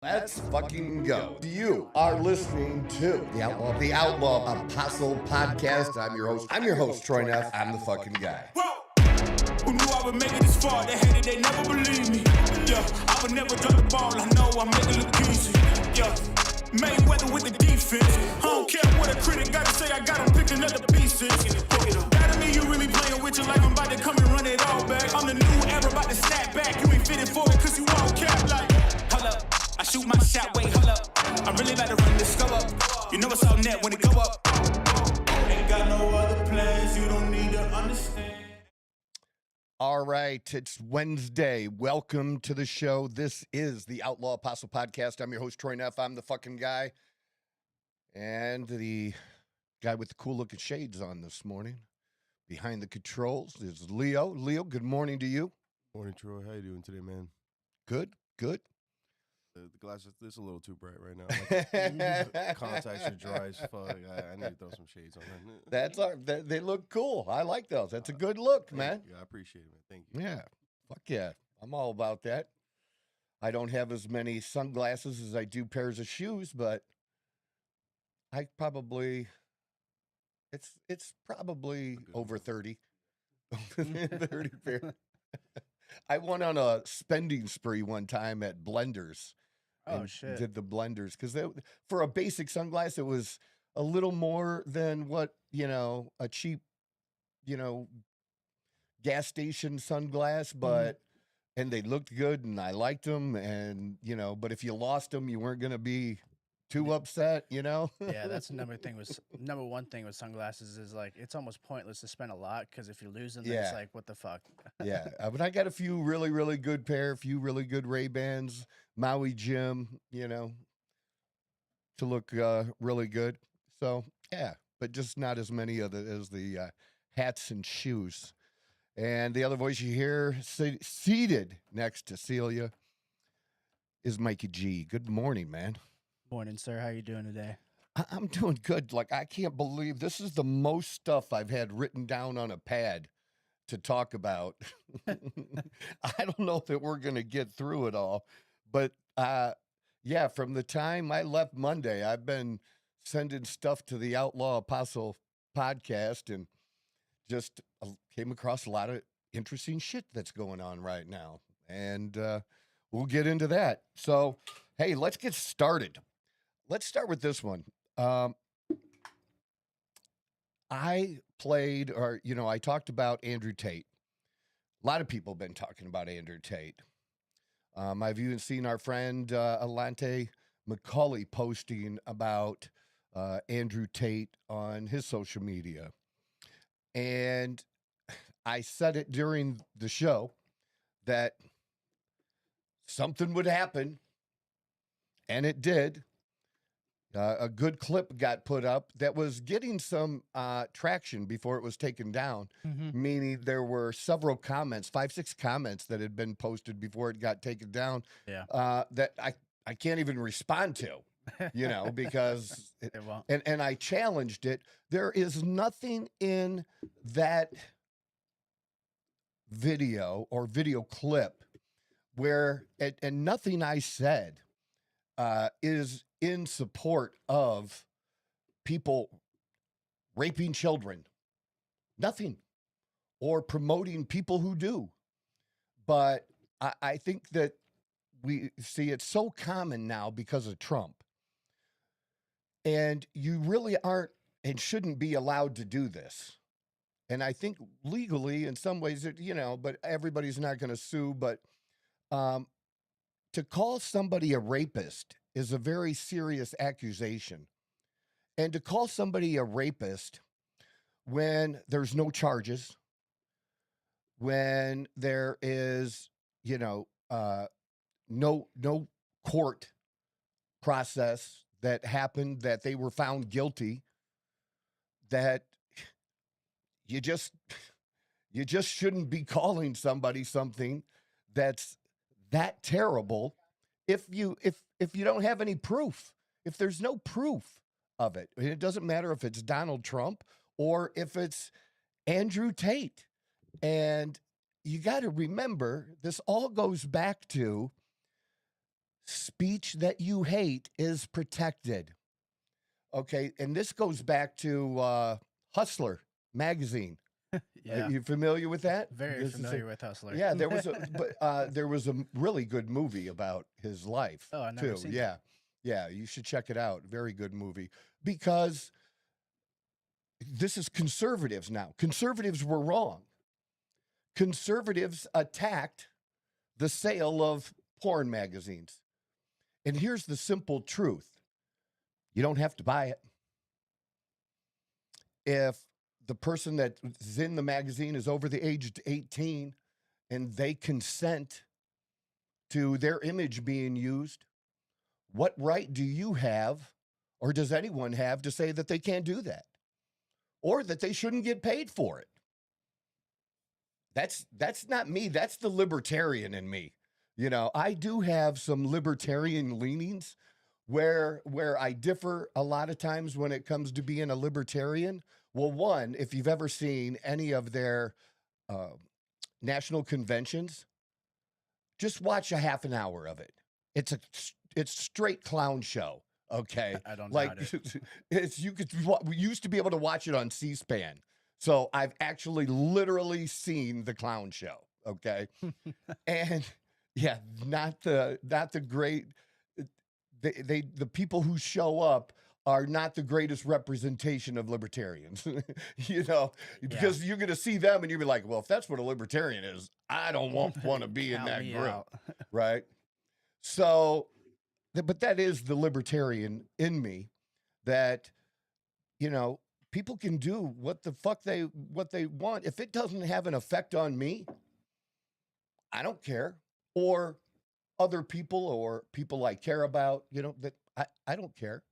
Let's fucking go. You are listening to the Outlaw Apostle Podcast. I'm your host, Troy Neff. I'm the fucking guy. Who knew I would make it this far? They hated, they never believed me. Yeah, I would never drop the ball. I know I make it look easy. Yeah, Mayweather with the defense. I don't care what a critic gotta say. I got him picking up the pieces. That to me, you really playing with your life. I'm about to come and run it all back. I'm the new era, about to snap back. You ain't fitted for it, cause you all cap like. Hold up. I shoot my shot, wait, hold up. I'm really about to run this go up. You know it's all net when it go up. Ain't got no other plans, you don't need to understand. All right, it's Wednesday. Welcome to the show. This is the Outlaw Apostle Podcast. I'm your host, Troy Neff. I'm the fucking guy. And the guy with the cool looking shades on this morning. Behind the controls is Leo. Leo, good morning to you. Morning, Troy. How you doing today, man? Good. The glasses, this is a little too bright right now. Like, contacts are dry as fuck. I need to throw some shades on. They look cool. I like those. That's a good look, man. Yeah, I appreciate it, man. Thank you. Yeah, fuck yeah. I'm all about that. I don't have as many sunglasses as I do pairs of shoes, but I probably, it's probably over 30. 30 pair. I went on a spending spree one time at Blenders. Oh, shit. Did the Blenders because for a basic sunglass, it was a little more than what, a cheap, gas station sunglass, but, and they looked good and I liked them. And, but if you lost them, you weren't going to be too upset, Yeah, that's number one thing with sunglasses is like it's almost pointless to spend a lot because if you lose them, then it's like what the fuck. Yeah, but I got a few really, really good pair, a few really good Ray-Bans, Maui Jim, to look really good. So yeah, but just not as many as the hats and shoes. And the other voice you hear seated next to Celia is Mikey G. Good morning, man. Morning, sir. How you doing today? I'm doing good. Like, I can't believe this is the most stuff I've had written down on a pad to talk about. I don't know that we're going to get through it all, but yeah, from the time I left Monday, I've been sending stuff to the Outlaw Apostle Podcast and just came across a lot of interesting shit that's going on right now. And we'll get into that. So, hey, let's get started. Let's start with this one. I talked about Andrew Tate. A lot of people have been talking about Andrew Tate. I've even seen our friend Alante McCauley posting about Andrew Tate on his social media. And I said it during the show that something would happen, and it did. A good clip got put up that was getting some traction before it was taken down, meaning there were several comments, 5-6 comments that had been posted before it got taken down that I can't even respond to, because and I challenged it. There is nothing in that video or video clip where, and nothing I said is in support of people raping children. Nothing. Or promoting people who do. But I think that we see it so common now because of Trump. And you really aren't and shouldn't be allowed to do this. And I think legally, in some ways, but everybody's not going to sue. But to call somebody a rapist is a very serious accusation. And to call somebody a rapist when there's no charges, when there is, no court process that happened, that they were found guilty, that you just shouldn't be calling somebody something that's that terrible if you don't have any proof, if there's no proof of it. And it doesn't matter if it's Donald Trump or if it's Andrew Tate. And you got to remember, this all goes back to speech that you hate is protected. Okay, and this goes back to Hustler magazine. Yeah. Are you familiar with that? Very This is familiar with Hustler. Yeah, there was there was a really good movie about his life Oh, I never too. seen Yeah, yeah, you should check it out. Very good movie because this is conservatives now. Conservatives were wrong. Conservatives attacked the sale of porn magazines. And here's the simple truth. You don't have to buy it. If the person that's in the magazine is over the age of 18 and they consent to their image being used, what right do you have, or does anyone have, to say that they can't do that or that they shouldn't get paid for it? That's not me. That's the libertarian in me. You know, I do have some libertarian leanings where I differ a lot of times when it comes to being a libertarian. Well, one, if you've ever seen any of their national conventions, just watch a half an hour of it. It's straight clown show. Okay, I don't like doubt it. we used to be able to watch it on C-SPAN. So I've actually literally seen the clown show. Okay, and yeah, not the great. The people who show up are not the greatest representation of libertarians, you know, because you're going to see them and you'll be like, well, if that's what a libertarian is, I don't want to be in Count that me group, out. right? So, but that is the libertarian in me, that, you know, people can do what the fuck they want. If it doesn't have an effect on me, I don't care. Or other people or people I care about, you know, that I don't care.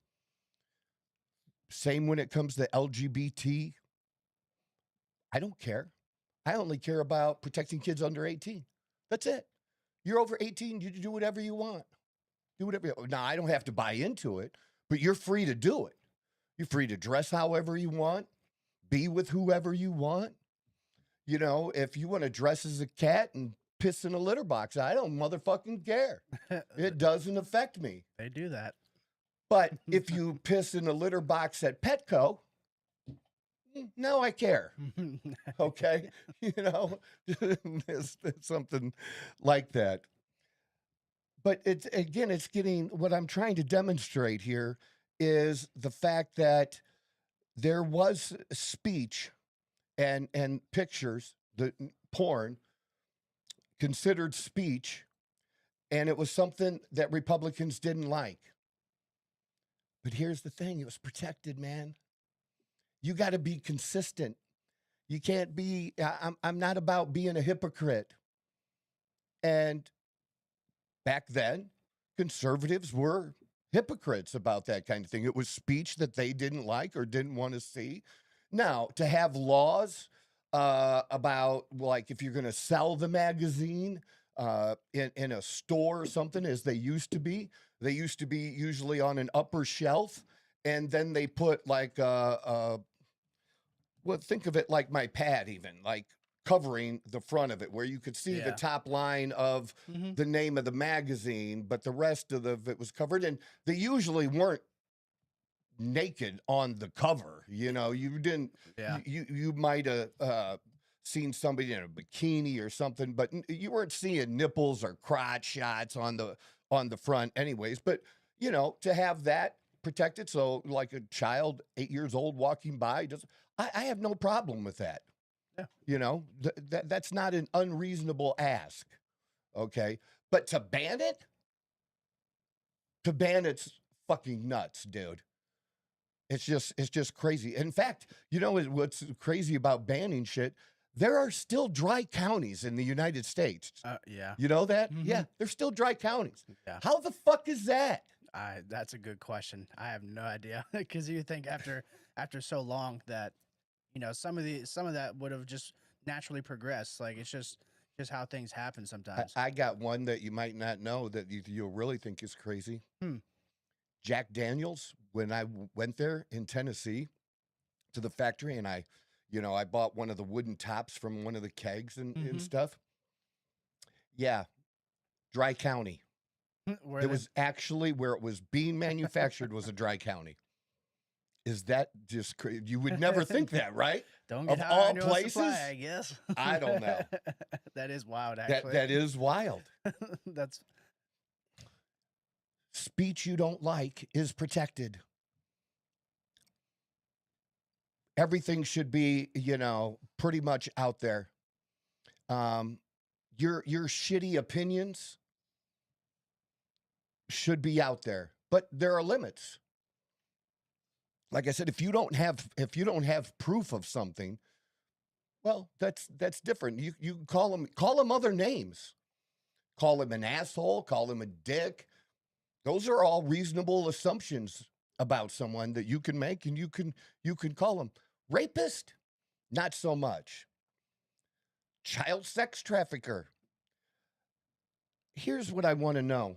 Same when it comes to LGBT. I don't care. I only care about protecting kids under 18. That's it. You're over 18, you do whatever you want. Do whatever you want. Now, I don't have to buy into it, but you're free to do it. You're free to dress however you want, be with whoever you want. You know, if you want to dress as a cat and piss in a litter box, I don't motherfucking care. It doesn't affect me. They do that. But if you piss in a litter box at Petco, now I care. Okay, you know, it's something like that. But it's getting, what I'm trying to demonstrate here is the fact that there was speech and pictures, the porn, considered speech, and it was something that Republicans didn't like. But here's the thing, it was protected, man. You got to be consistent. You can't be, I'm not about being a hypocrite. And back then, conservatives were hypocrites about that kind of thing. It was speech that they didn't like or didn't want to see. Now, to have laws about, like, if you're going to sell the magazine in a store or something, as they used to be usually on an upper shelf, and then they put like well, think of it like my pad, even like covering the front of it, where you could see the top line of the name of the magazine, but the rest of it was covered, and they usually weren't naked on the cover. You know, you didn't. You might have seen somebody in a bikini or something, but you weren't seeing nipples or crotch shots on the front, anyways. But you know, to have that protected, so like a child 8 years old walking by, I have no problem with that. Yeah. You know, that's not an unreasonable ask. Okay, but to ban it's fucking nuts, dude. It's just crazy. In fact, you know what's crazy about banning shit? There are still dry counties in the United States. Yeah. You know that? Yeah, there's still dry counties. Yeah. How the fuck is that? That's a good question. I have no idea, because you think after so long that, you know, some of that would have just naturally progressed. Like, it's just how things happen sometimes. I got one that you might not know that you'll really think is crazy. Jack Daniels, when I went there in Tennessee to the factory, and I bought one of the wooden tops from one of the kegs and stuff. Yeah, dry county. It was actually where it was being manufactured was a dry county. Is that just crazy? You would never think that, right? Don't get of high all on your places, supply, I guess. I don't know. That is wild, actually. That is wild. That's speech you don't like is protected. Everything should be, pretty much out there. Your shitty opinions should be out there, but there are limits. Like I said, if you don't have proof of something, well, that's different. You call them other names. Call him an asshole, call him a dick. Those are all reasonable assumptions about someone that you can make, and you can call them rapist. Not so much. Child sex trafficker. Here's what I want to know.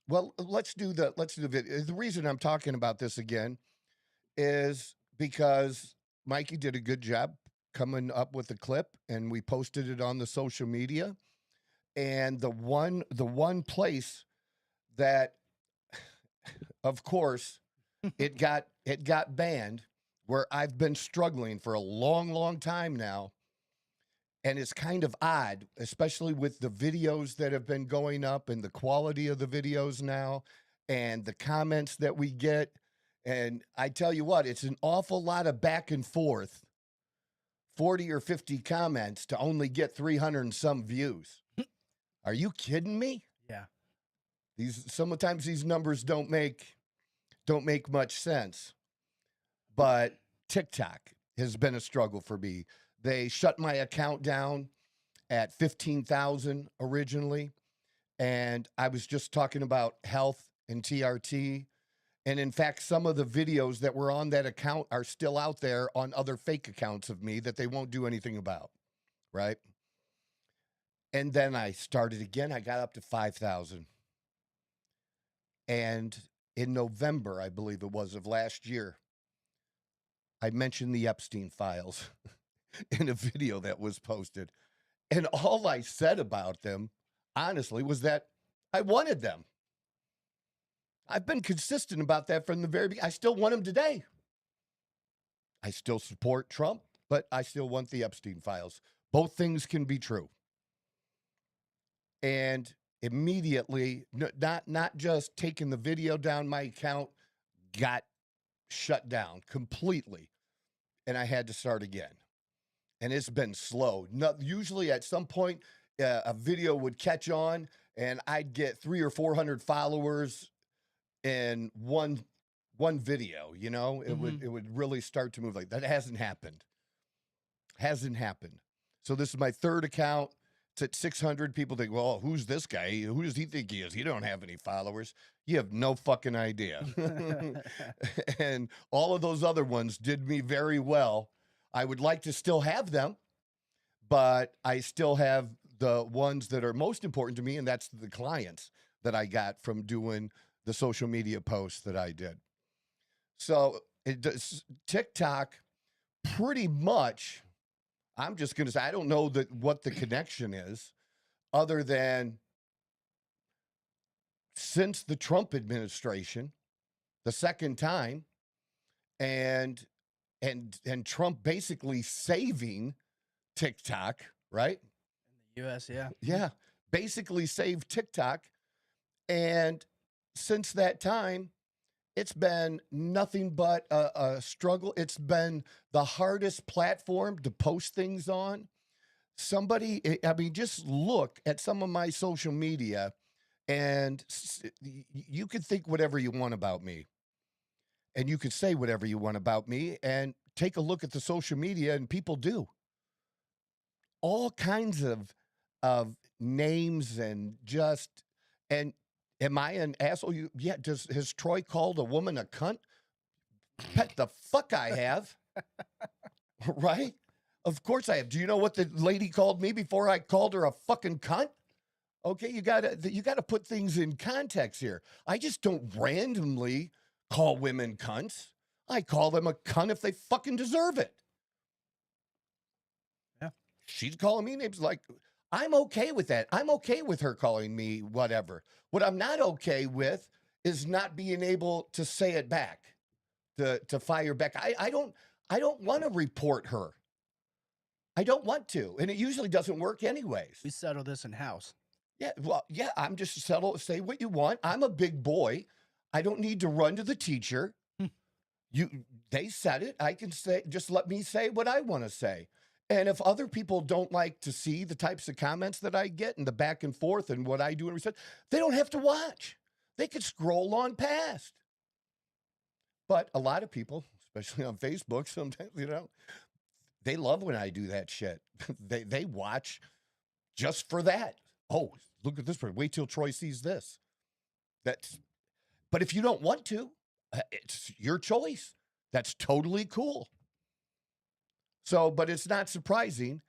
Well, let's do the video. The reason I'm talking about this again is because Mikey did a good job coming up with the clip, and we posted it on the social media. And the one place that, of course, it got banned, where I've been struggling for a long, long time now. And it's kind of odd, especially with the videos that have been going up and the quality of the videos now and the comments that we get. And I tell you what, it's an awful lot of back and forth, 40 or 50 comments to only get 300 and some views. Are you kidding me? Yeah. Sometimes these numbers don't make much sense. But TikTok has been a struggle for me. They shut my account down at 15,000 originally. And I was just talking about health and TRT. And in fact, some of the videos that were on that account are still out there on other fake accounts of me that they won't do anything about, right? And then I started again. I got up to 5,000. And in November, I believe it was, of last year, I mentioned the Epstein files in a video that was posted. And all I said about them, honestly, was that I wanted them. I've been consistent about that from the very beginning. I still want them today. I still support Trump, but I still want the Epstein files. Both things can be true. And immediately, not just taking the video down, my account got shut down completely. And I had to start again. And it's been slow. Usually at some point, a video would catch on and I'd get 300 or 400 followers in one video, it would really start to move like that. Hasn't happened. So this is my third account. It's at 600. People think, well, who's this guy? Who does he think he is? He don't have any followers. You have no fucking idea. And all of those other ones did me very well. I would like to still have them, but I still have the ones that are most important to me, and that's the clients that I got from doing the social media posts that I did. So TikTok pretty much, I'm just going to say, I don't know what the connection is, other than since the Trump administration, the second time, and Trump basically saving TikTok, right? In the U.S., yeah. Yeah, basically saved TikTok. And since that time, it's been nothing but a struggle. It's been the hardest platform to post things on. Just look at some of my social media, and you could think whatever you want about me. And you could say whatever you want about me, and take a look at the social media, and people do. All kinds of names and am I an asshole? Has Troy called a woman a cunt? Bet the fuck I have. Right? Of course I have. Do you know what the lady called me before I called her a fucking cunt? Okay, you gotta put things in context here. I just don't randomly call women cunts. I call them a cunt if they fucking deserve it. Yeah. She's calling me names like, I'm okay with that. I'm okay with her calling me whatever. What I'm not okay with is not being able to say it back, to fire back. I don't want to report her. I don't want to, and it usually doesn't work anyways. We settle this in house. Yeah, well, yeah, I'm just settle. Say what you want. I'm a big boy. I don't need to run to the teacher. They said it. I can say, just let me say what I want to say. And if other people don't like to see the types of comments that I get and the back and forth and what I do and research, they don't have to watch. They could scroll on past. But a lot of people, especially on Facebook, sometimes, they love when I do that shit. They watch just for that. Oh, look at this person. Wait till Troy sees this. But if you don't want to, it's your choice. That's totally cool. So, but it's not surprising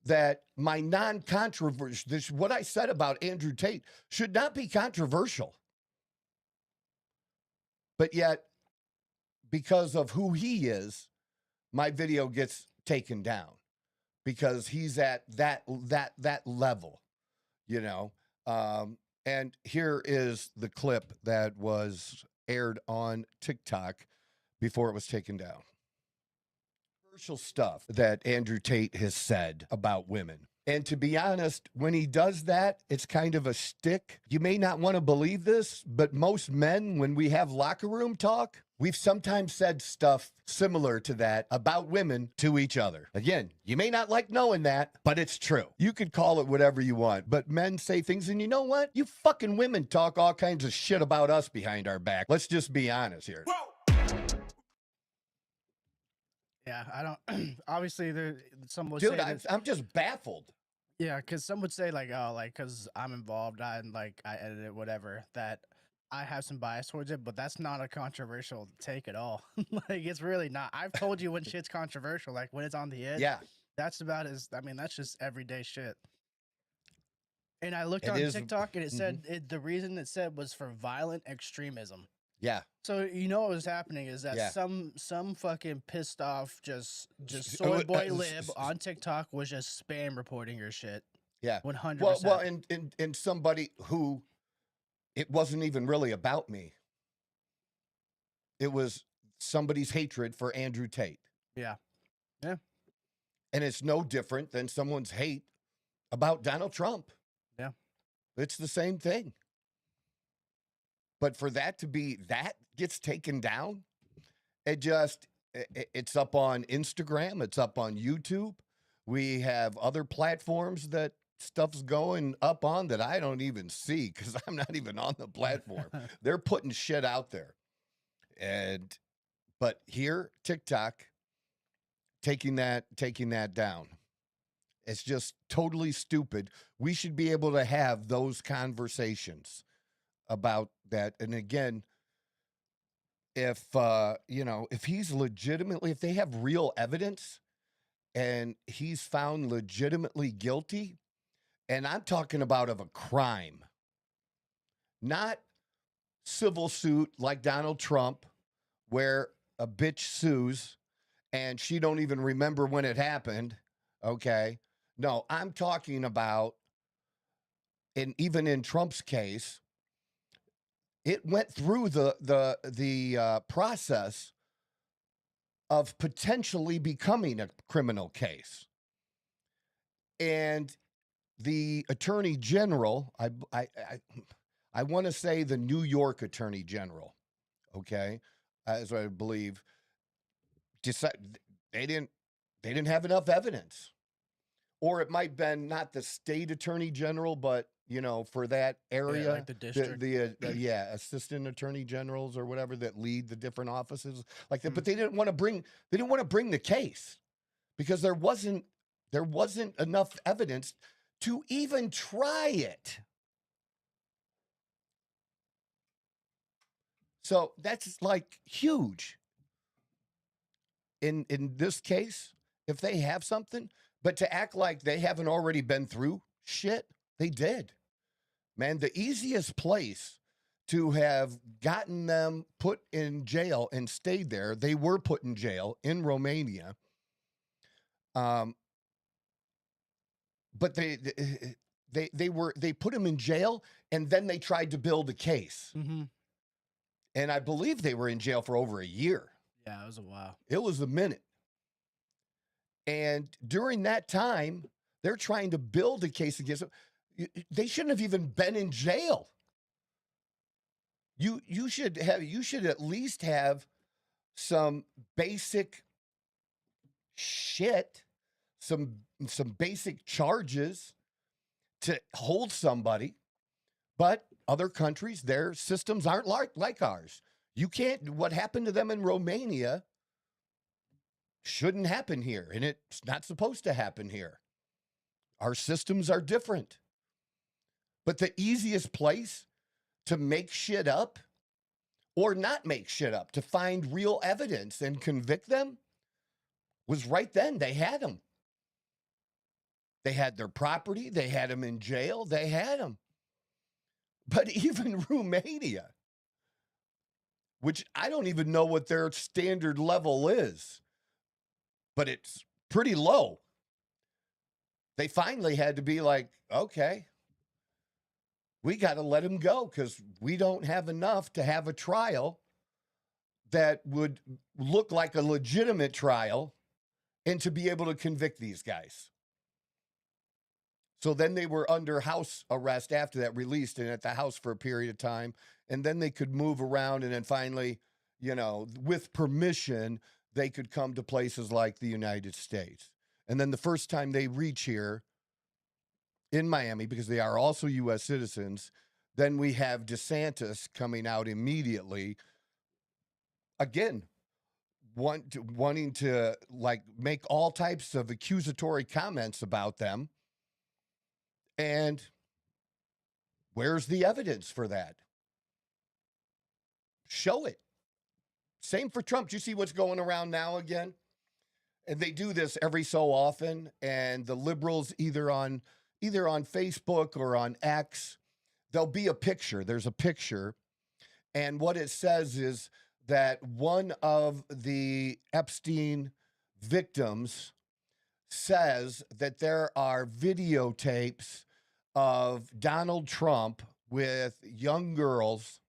that my non-controversial, what I said about Andrew Tate should not be controversial. But yet, because of who he is, my video gets taken down because he's at that level, And here is the clip that was aired on TikTok before it was taken down. Controversial stuff that Andrew Tate has said about women. And to be honest, when he does that, it's kind of a shtick. You may not want to believe this, but most men, when we have locker room talk, we've sometimes said stuff similar to that about women to each other. Again, you may not like knowing that, but it's true. You could call it whatever you want, but men say things, and you know what? You fucking women talk all kinds of shit about us behind our back. Let's just be honest here. Yeah, I don't. Obviously, some would Dude, say I'm just baffled. Yeah, because some would say because I'm involved, I edit it, whatever, that I have some bias towards it, but that's not a controversial take at all. It's really not. I've told you when shit's controversial, like when it's on the edge. Yeah, that's that's just everyday shit. And I looked on TikTok, and it said the reason it said was for violent extremism. Yeah. So what was happening is that some fucking pissed off just soy boy lib on TikTok was just spam reporting your shit. Yeah. 100%. Well, and somebody who it wasn't even really about me. It was somebody's hatred for Andrew Tate. Yeah. Yeah. And it's no different than someone's hate about Donald Trump. Yeah. It's the same thing. But for that to be, that gets taken down, it's up on Instagram, it's up on YouTube. We have other platforms that stuff's going up on that I don't even see because I'm not even on the platform. They're putting shit out there. But here, TikTok, taking that down. It's just totally stupid. We should be able to have those conversations about that. And again, if he's legitimately, if they have real evidence and he's found legitimately guilty, and I'm talking about of a crime, not civil suit like Donald Trump, where a bitch sues and she don't even remember when it happened. Okay. No, I'm talking about, and even in Trump's case, it went through the process of potentially becoming a criminal case. And the Attorney General, I want to say the New York Attorney General, okay, as I believe, decided they didn't have enough evidence. Or it might have been not the state attorney general, but, for that area, like the district. Assistant attorney generals or whatever that lead the different offices like that. But they didn't want to bring the case because there wasn't enough evidence to even try it. So that's like huge. In this case, if they have something, but to act like they haven't already been through shit, they did. Man, the easiest place to have gotten them put in jail and stayed there, they were put in jail in Romania, but they put him in jail, and then they tried to build a case. Mm-hmm. And I believe they were in jail for over a year. Yeah, it was a while. It was a minute. And during that time, they're trying to build a case against him. They shouldn't have even been in jail. You should at least have some basic shit, some basic charges to hold somebody. But other countries, their systems aren't like ours. You can't, what happened to them in Romania shouldn't happen here, and it's not supposed to happen here. Our systems are different. But the easiest place to make shit up or not make shit up, to find real evidence and convict them, was right then. They had them. They had their property. They had them in jail. They had them. But even Romania, which I don't even know what their standard level is, but it's pretty low. They finally had to be like, okay, we got to let him go because we don't have enough to have a trial that would look like a legitimate trial and to be able to convict these guys. So then they were under house arrest after that, released and at the house for a period of time. And then they could move around, and then finally, with permission, they could come to places like the United States. And then the first time they reach here in Miami, because they are also U.S. citizens, then we have DeSantis coming out immediately, again, wanting to like make all types of accusatory comments about them. And where's the evidence for that? Show it. Same for Trump. Do you see what's going around now again? And they do this every so often. And the liberals, either on Facebook or on X, there'll be a picture. There's a picture. And what it says is that one of the Epstein victims says that there are videotapes of Donald Trump with young girls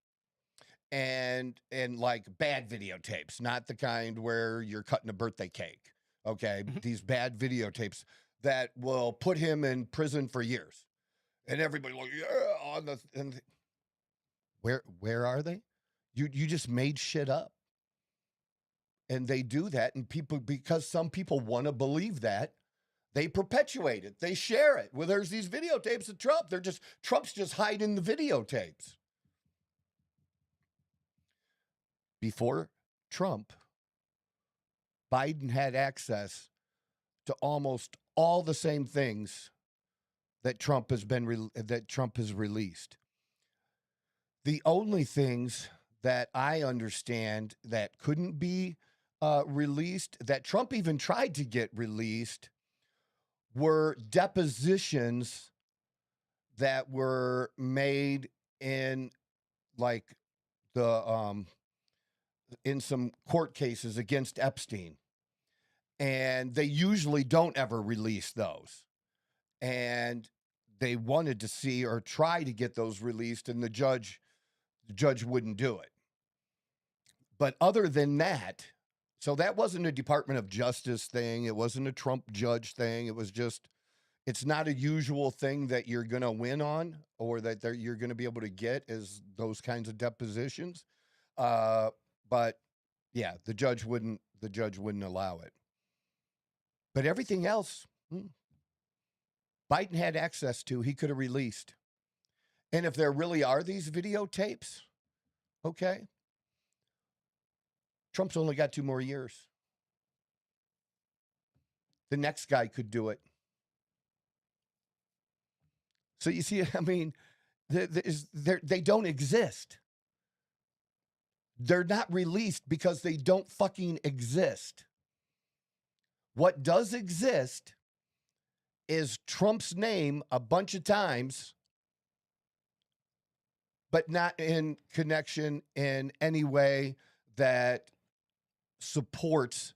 and like bad videotapes, not the kind where you're cutting a birthday cake. Okay. These bad videotapes that will put him in prison for years. And everybody like, yeah, where are they? You just made shit up. And they do that, and people, because some people want to believe that, they perpetuate it. They share it. Well, there's these videotapes of Trump. Trump's just hiding the videotapes. Before Trump, Biden had access to almost all the same things that Trump has released. The only things that I understand that couldn't be released, that Trump even tried to get released, were depositions that were made in like the in some court cases against Epstein. And they usually don't ever release those. And they wanted to see or try to get those released, and the judge wouldn't do it. But other than that, so that wasn't a Department of Justice thing. It wasn't a Trump judge thing. It was just, it's not a usual thing that you're going to win on or that you're going to be able to get is those kinds of depositions. But yeah, the judge wouldn't allow it. But everything else, Biden had access to, he could have released. And if there really are these videotapes, okay, Trump's only got 2 more years. The next guy could do it. So you see, I mean, they don't exist. They're not released because they don't fucking exist. What does exist is Trump's name a bunch of times, but not in connection in any way that supports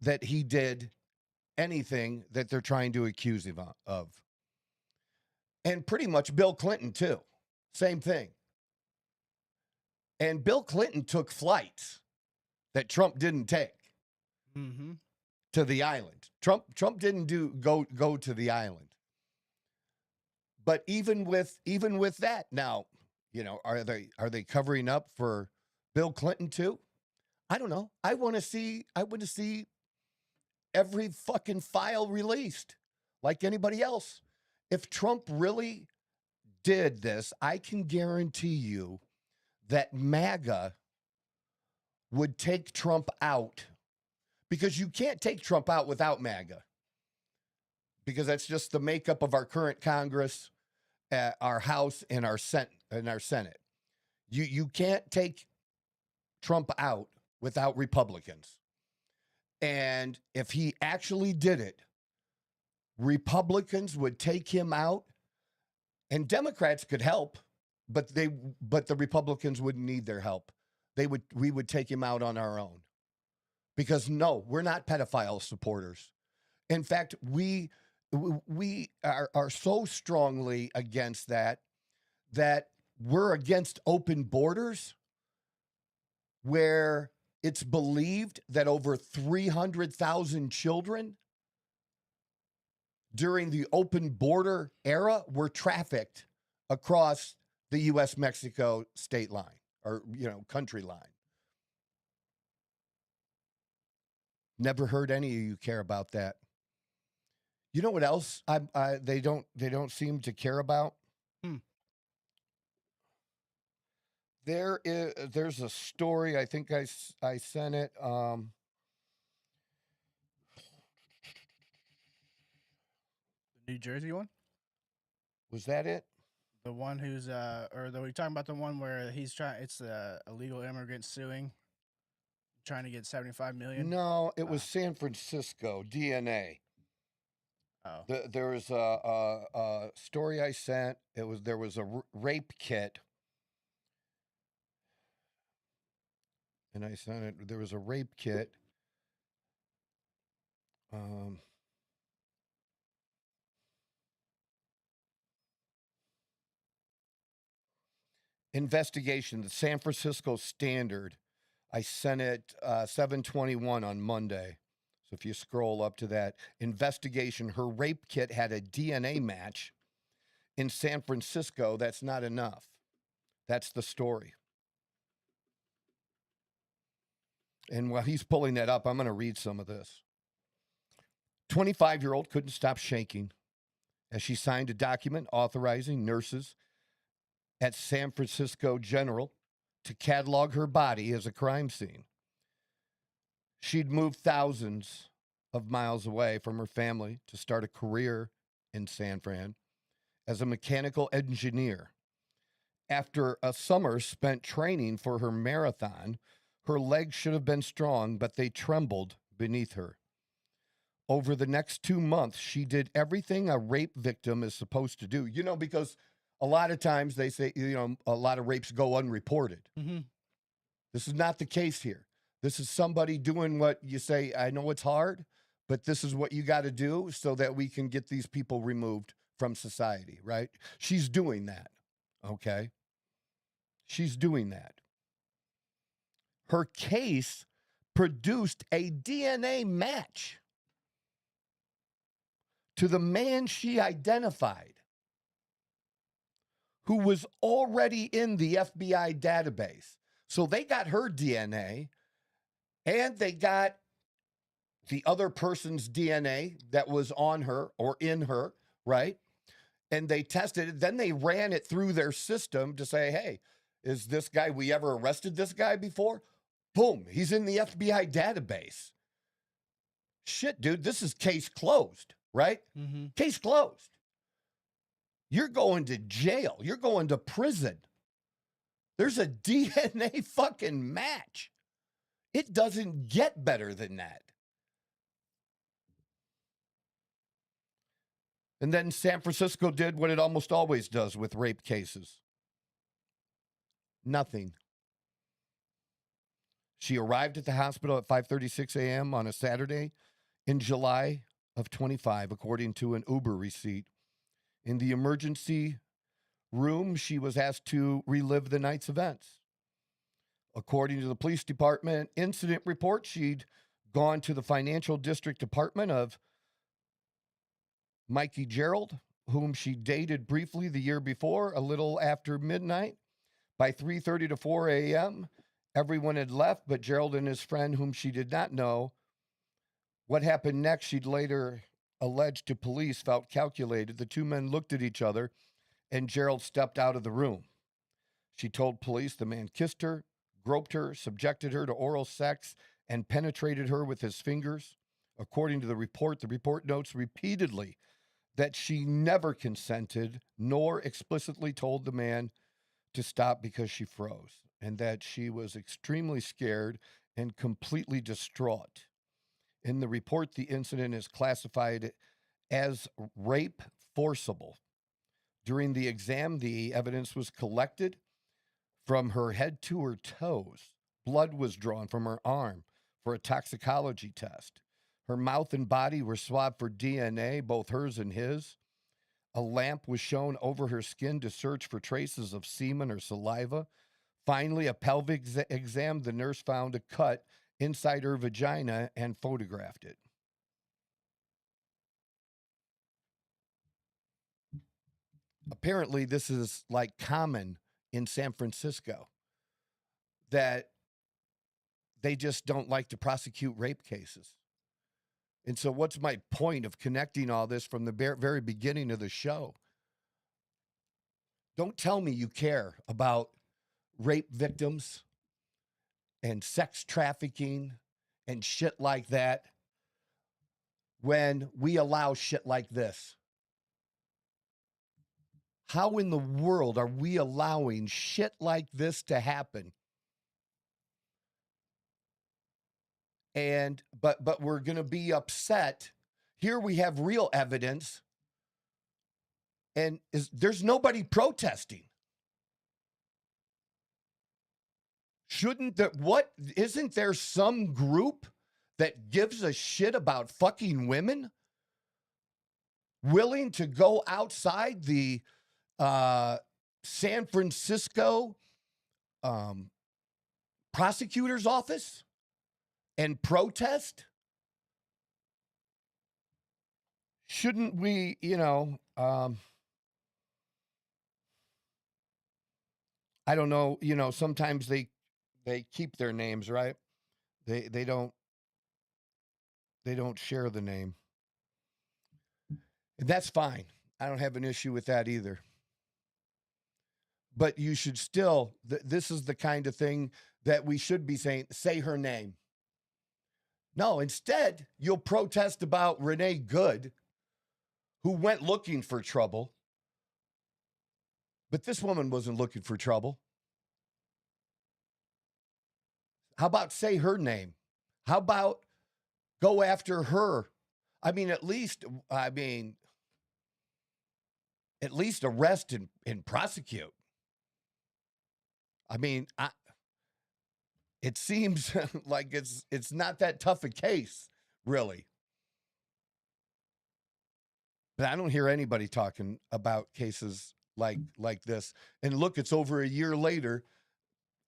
that he did anything that they're trying to accuse him of. And pretty much Bill Clinton, too. Same thing. And Bill Clinton took flights that Trump didn't take to the island. Trump didn't go to the island. But even with that, now, are they covering up for Bill Clinton too? I don't know. I want to see every fucking file released like anybody else. If Trump really did this, I can guarantee you that MAGA would take Trump out, because you can't take Trump out without MAGA, because that's just the makeup of our current Congress, our House, and our Senate. You can't take Trump out without Republicans. And if he actually did it, Republicans would take him out, and Democrats could help, but the Republicans wouldn't need their help. We would take him out on our own, because no, we're not pedophile supporters. In fact, we are so strongly against that we're against open borders, where it's believed that over 300,000 children during the open border era were trafficked across the U.S.-Mexico state line, or, country line. Never heard any of you care about that. You know what else they don't seem to care about? There's a story, I think I sent it. The New Jersey one? Was that it? The one who's or are we talking about the one where it's the illegal immigrant suing, trying to get $75 million? No, it was San Francisco, DNA. Oh. There was a story I sent. There was a rape kit, and I sent it. There was a rape kit. Investigation, the San Francisco Standard. I sent it 7/21 on Monday. So if you scroll up to that investigation, her rape kit had a DNA match in San Francisco. That's not enough. That's the story. And while he's pulling that up, I'm going to read some of this. 25-year-old couldn't stop shaking as she signed a document authorizing nurses at San Francisco General to catalog her body as a crime scene. She'd moved thousands of miles away from her family to start a career in San Fran as a mechanical engineer. After a summer spent training for her marathon, her legs should have been strong, but they trembled beneath her. Over the next 2 months, she did everything a rape victim is supposed to do. Because a lot of times they say, a lot of rapes go unreported. Mm-hmm. This is not the case here. This is somebody doing what you say, I know it's hard, but this is what you got to do so that we can get these people removed from society, right? She's doing that, okay? She's doing that. Her case produced a DNA match to the man she identified, who was already in the FBI database. So they got her DNA, and they got the other person's DNA that was on her or in her, right? And they tested it. Then they ran it through their system to say, hey, is this guy, we ever arrested this guy before? Boom, he's in the FBI database. Shit, dude, this is case closed, right? Mm-hmm. Case closed. You're going to jail. You're going to prison. There's a DNA fucking match. It doesn't get better than that. And then San Francisco did what it almost always does with rape cases. Nothing. She arrived at the hospital at 5:36 a.m. on a Saturday in July of 25, according to an Uber receipt. In the emergency room, she was asked to relive the night's events. According to the police department incident report, she'd gone to the financial district apartment of Mikey Gerald, whom she dated briefly the year before, a little after midnight. By 3:30 to 4 a.m., everyone had left but Gerald and his friend, whom she did not know. What happened next, she'd later alleged to police, felt calculated. The two men looked at each other, and Gerald stepped out of the room. She told police the man kissed her, groped her, subjected her to oral sex, and penetrated her with his fingers. According to the report notes repeatedly that she never consented nor explicitly told the man to stop because she froze, and that she was extremely scared and completely distraught. In the report, the incident is classified as rape forcible. During the exam, the evidence was collected from her head to her toes. Blood was drawn from her arm for a toxicology test. Her mouth and body were swabbed for DNA, both hers and his. A lamp was shown over her skin to search for traces of semen or saliva. Finally, a pelvic exam, the nurse found a cut inside her vagina and photographed it. Apparently, this is like common in San Francisco, that they just don't like to prosecute rape cases. And so what's my point of connecting all this from the very beginning of the show? Don't tell me you care about rape victims and sex trafficking and shit like that when we allow shit like this. How in the world are we allowing shit like this to happen? But we're going to be upset. Here we have real evidence, and there's nobody protesting. Isn't there some group that gives a shit about fucking women, willing to go outside the San Francisco prosecutor's office and protest? Shouldn't we, I don't know, sometimes they keep their names, right? They don't share the name. And that's fine. I don't have an issue with that either. But you should still, this is the kind of thing that we should be saying, say her name. No, instead, you'll protest about Renee Good, who went looking for trouble. But this woman wasn't looking for trouble. How about say her name? How about go after her? At least arrest and prosecute. It seems like it's not that tough a case, really. But I don't hear anybody talking about cases like this. And look, it's over a year later,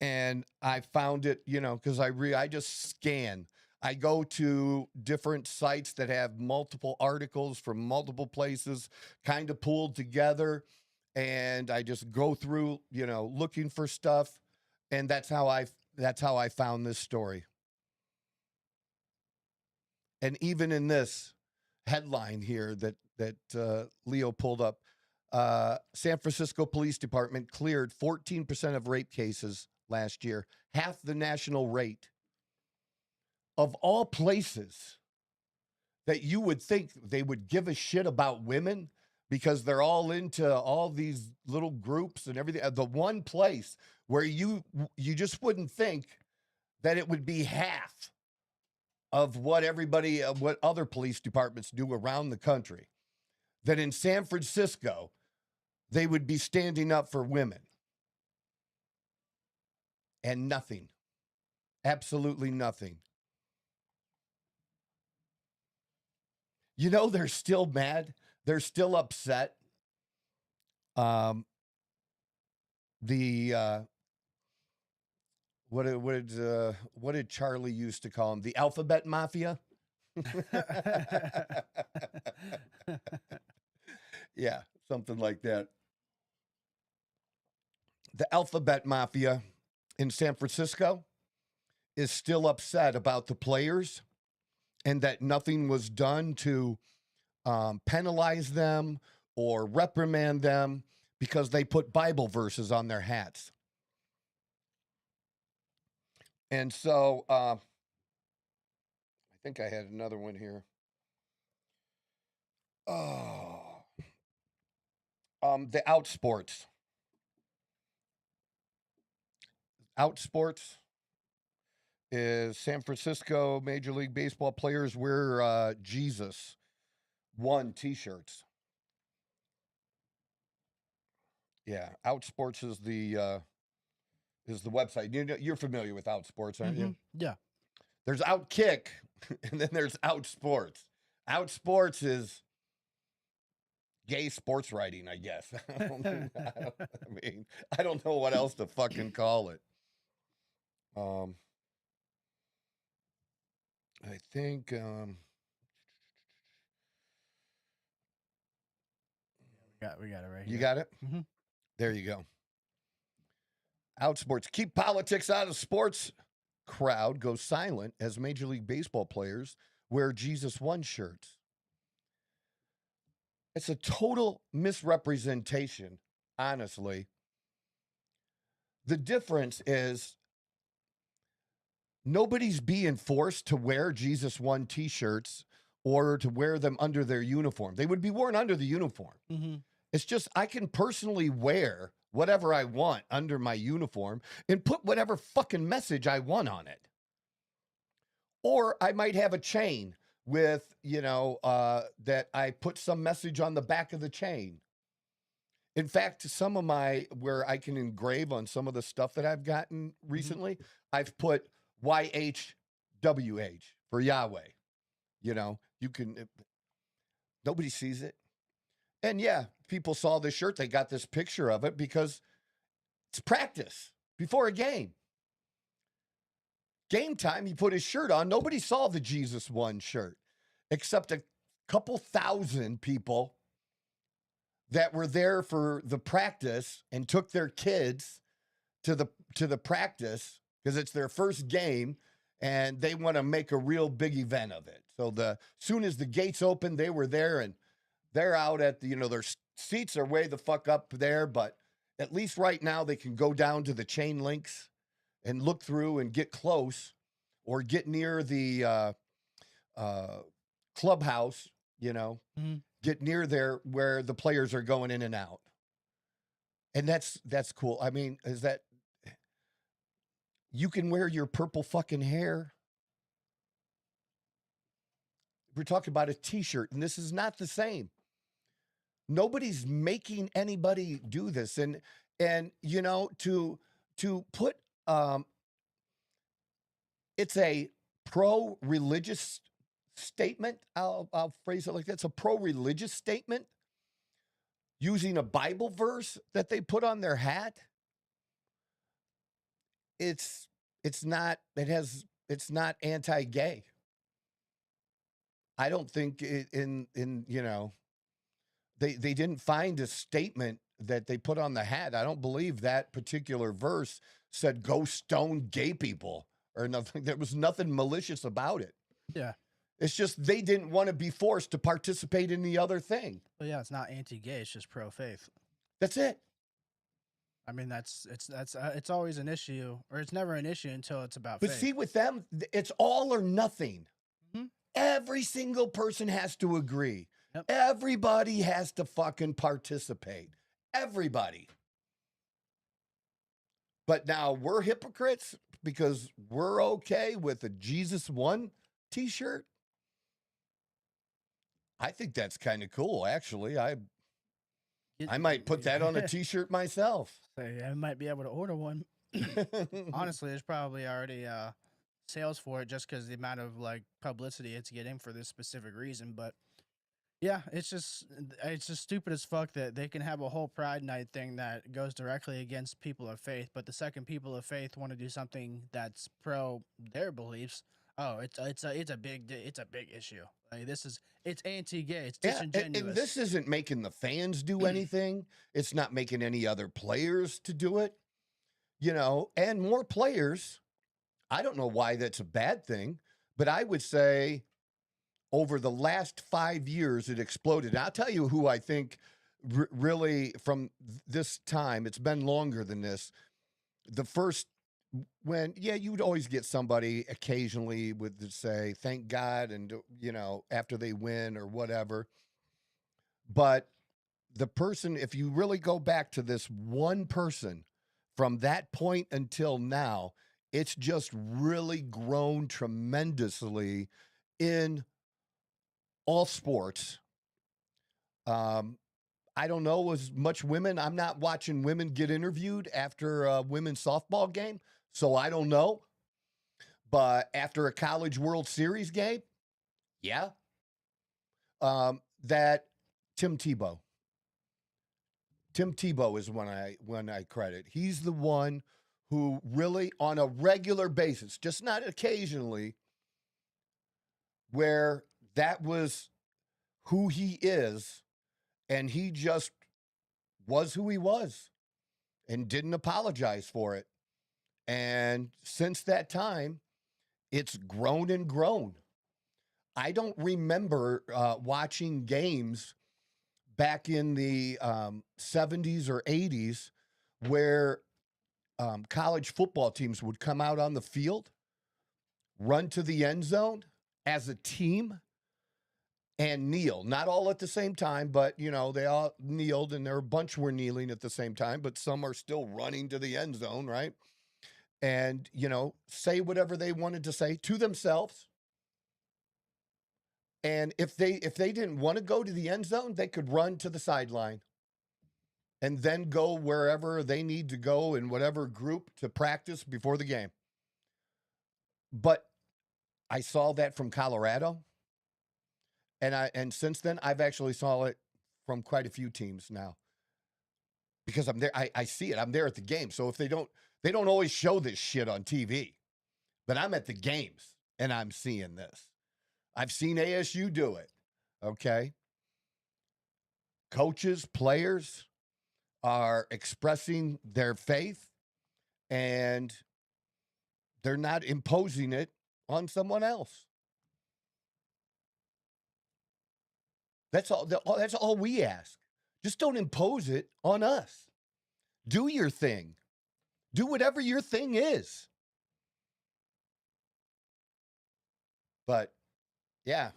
and I found it, because I just scan. I go to different sites that have multiple articles from multiple places, kind of pulled together, and I just go through, looking for stuff, and that's how I found this story. And even in this headline here that Leo pulled up, San Francisco Police Department cleared 14% of rape cases last year, half the national rate. Of all places that you would think they would give a shit about women because they're all into all these little groups and everything, the one place where you just wouldn't think that it would be half of what other police departments do around the country, that in San Francisco, they would be standing up for women. And nothing. Absolutely nothing. You know, they're still mad. They're still upset. What did Charlie used to call them? The Alphabet Mafia. Yeah, something like that. The Alphabet Mafia in San Francisco is still upset about the players and that nothing was done to penalize them or reprimand them because they put Bible verses on their hats. And so I think I had another one here. Oh, the Outsports. Outsports is San Francisco Major League Baseball players wear Jesus 1 t-shirts. Yeah, Outsports is the website. You're familiar with Outsports, aren't you? Yeah. There's Outkick, and then there's Outsports. Outsports is gay sports writing, I guess. I don't know what else to fucking call it. I think we got it right here. You got it? Mm-hmm. There you go. Outsports. Keep politics out of sports. Crowd goes silent as Major League Baseball players wear Jesus 1 shirts. It's a total misrepresentation, honestly. The difference is nobody's being forced to wear Jesus 1 t-shirts or to wear them under their uniform. They would be worn under the uniform. Mm-hmm. It's just I can personally wear whatever I want under my uniform and put whatever fucking message I want on it. Or I might have a chain with, that I put some message on the back of the chain. In fact, some of where I can engrave on some of the stuff that I've gotten recently, I've put YHWH for Yahweh. You can, nobody sees it. And yeah, people saw this shirt. They got this picture of it because it's practice before a game. Game time, he put his shirt on. Nobody saw the Jesus 1 shirt except a couple thousand people that were there for the practice and took their kids to the practice because it's their first game and they want to make a real big event of it. So soon as the gates opened, they were there and they're out at their seats are way the fuck up there, but at least right now they can go down to the chain links and look through and get close or get near the clubhouse, get near there where the players are going in and out. And that's cool. I mean, is that you can wear your purple fucking hair. We're talking about a t-shirt, and this is not the same. Nobody's making anybody do this. And to put, it's a pro-religious statement. I'll phrase it like that. It's a pro-religious statement using a Bible verse that they put on their hat. It's not anti-gay. I don't think they didn't find a statement that they put on the hat. I don't believe that particular verse said go stone gay people or nothing. There was nothing malicious about it. Yeah. It's just they didn't want to be forced to participate in the other thing. Well, yeah, it's not anti-gay. It's just pro-faith. That's it. I mean, it's always an issue, or it's never an issue until it's about But faith. see, with them, it's all or nothing. Mm-hmm. Every single person has to agree. Yep. Everybody has to fucking participate. Everybody. But now we're hypocrites because we're okay with a Jesus 1 t-shirt. I think that's kind of cool, actually. I might put that on a t-shirt myself. I might be able to order one. Honestly, there's probably already sales for it just because the amount of publicity it's getting for this specific reason. But Yeah, it's just stupid as fuck that they can have a whole Pride Night thing that goes directly against people of faith, but the second people of faith want to do something that's pro their beliefs, oh, it's a big issue. Like it's anti-gay, it's Yeah, disingenuous. and this isn't making the fans do anything. It's not making any other players to do it, and more players. I don't know why that's a bad thing, but I would say over the last 5 years, it exploded. And I'll tell you who I think really from this time, it's been longer than this. The first, you'd always get somebody occasionally would say, thank God, and, after they win or whatever. But the person, if you really go back to this one person from that point until now, it's just really grown tremendously in all sports. I don't know as much women. I'm not watching women get interviewed after a women's softball game, so I don't know. But after a College World Series game, yeah. That Tim Tebow is when I credit. He's the one who really, on a regular basis, just not occasionally, where that was who he is, and he just was who he was and didn't apologize for it. And since that time, it's grown and grown. I don't remember watching games back in the 70s or 80s where college football teams would come out on the field, run to the end zone as a team, and kneel. Not all at the same time, but, they all kneeled, and a bunch were kneeling at the same time, but some are still running to the end zone, right? And, say whatever they wanted to say to themselves. And if they didn't want to go to the end zone, they could run to the sideline and then go wherever they need to go in whatever group to practice before the game. But I saw that from Colorado. And since then, I've actually saw it from quite a few teams now. Because I'm there, I see it. I'm there at the game. So if they don't always show this shit on TV. But I'm at the games, and I'm seeing this. I've seen ASU do it, okay? Coaches, players are expressing their faith, and they're not imposing it on someone else. That's all we ask. Just don't impose it on us. Do your thing. Do whatever your thing is. But yeah.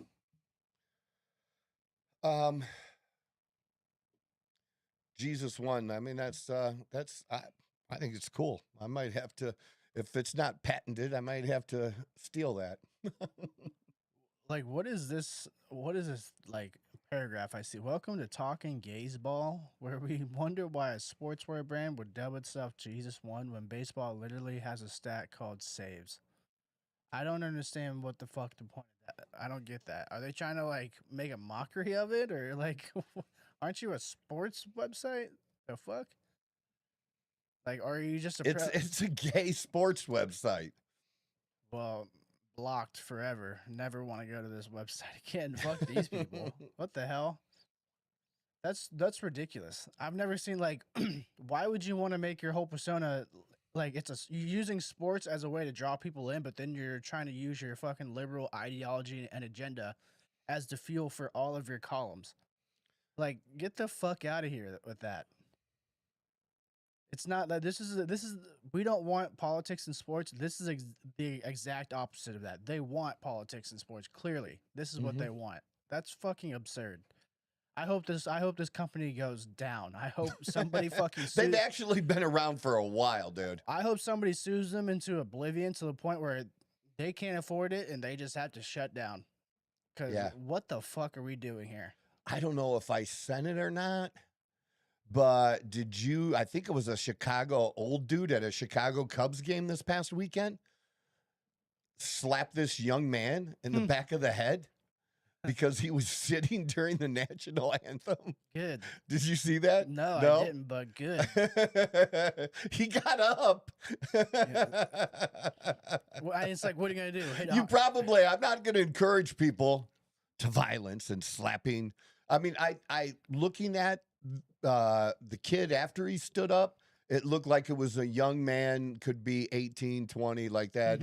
Jesus won. I mean, that's I think it's cool. I might have to, if it's not patented, I might have to steal that. Like, what is this like paragraph I see? Welcome to Talking Gays Ball, where we wonder why a sportswear brand would dub itself Jesus won when baseball literally has a stat called saves. I don't understand what the fuck the point of that. I don't get that. Are they trying to like make a mockery of it, or like, aren't you a sports website? The fuck? Like, are you just a? It's a gay sports website. Well, blocked forever. Never want to go to this website again. Fuck these people. What the hell? That's ridiculous. I've never seen like. Why would you want to make your whole persona like you're using sports as a way to draw people in, but then you're trying to use your fucking liberal ideology and agenda as the fuel for all of your columns? Like, get the fuck out of here with that. It's not that this is we don't want politics in sports. This is the exact opposite of that. They want politics in sports. Clearly, this is what they want. That's fucking absurd. I hope this company goes down. I hope somebody fucking sues. They've actually been around for a while, dude. I hope somebody sues them into oblivion to the point where they can't afford it and they just have to shut down. Because what the fuck are we doing here? I don't know if I sent it or not, but I think it was a Chicago old dude at a Chicago Cubs game this past weekend, slap this young man in the back of the head. because he was sitting during the national anthem. Good. Did you see that? No, I didn't, but good. He got up. Well, it's like, what are you going to do? Hit You off? probably, I'm not going to encourage people to violence and slapping. I mean, I looking at the kid after he stood up, it looked like it was a young man, could be 18, 20, like that.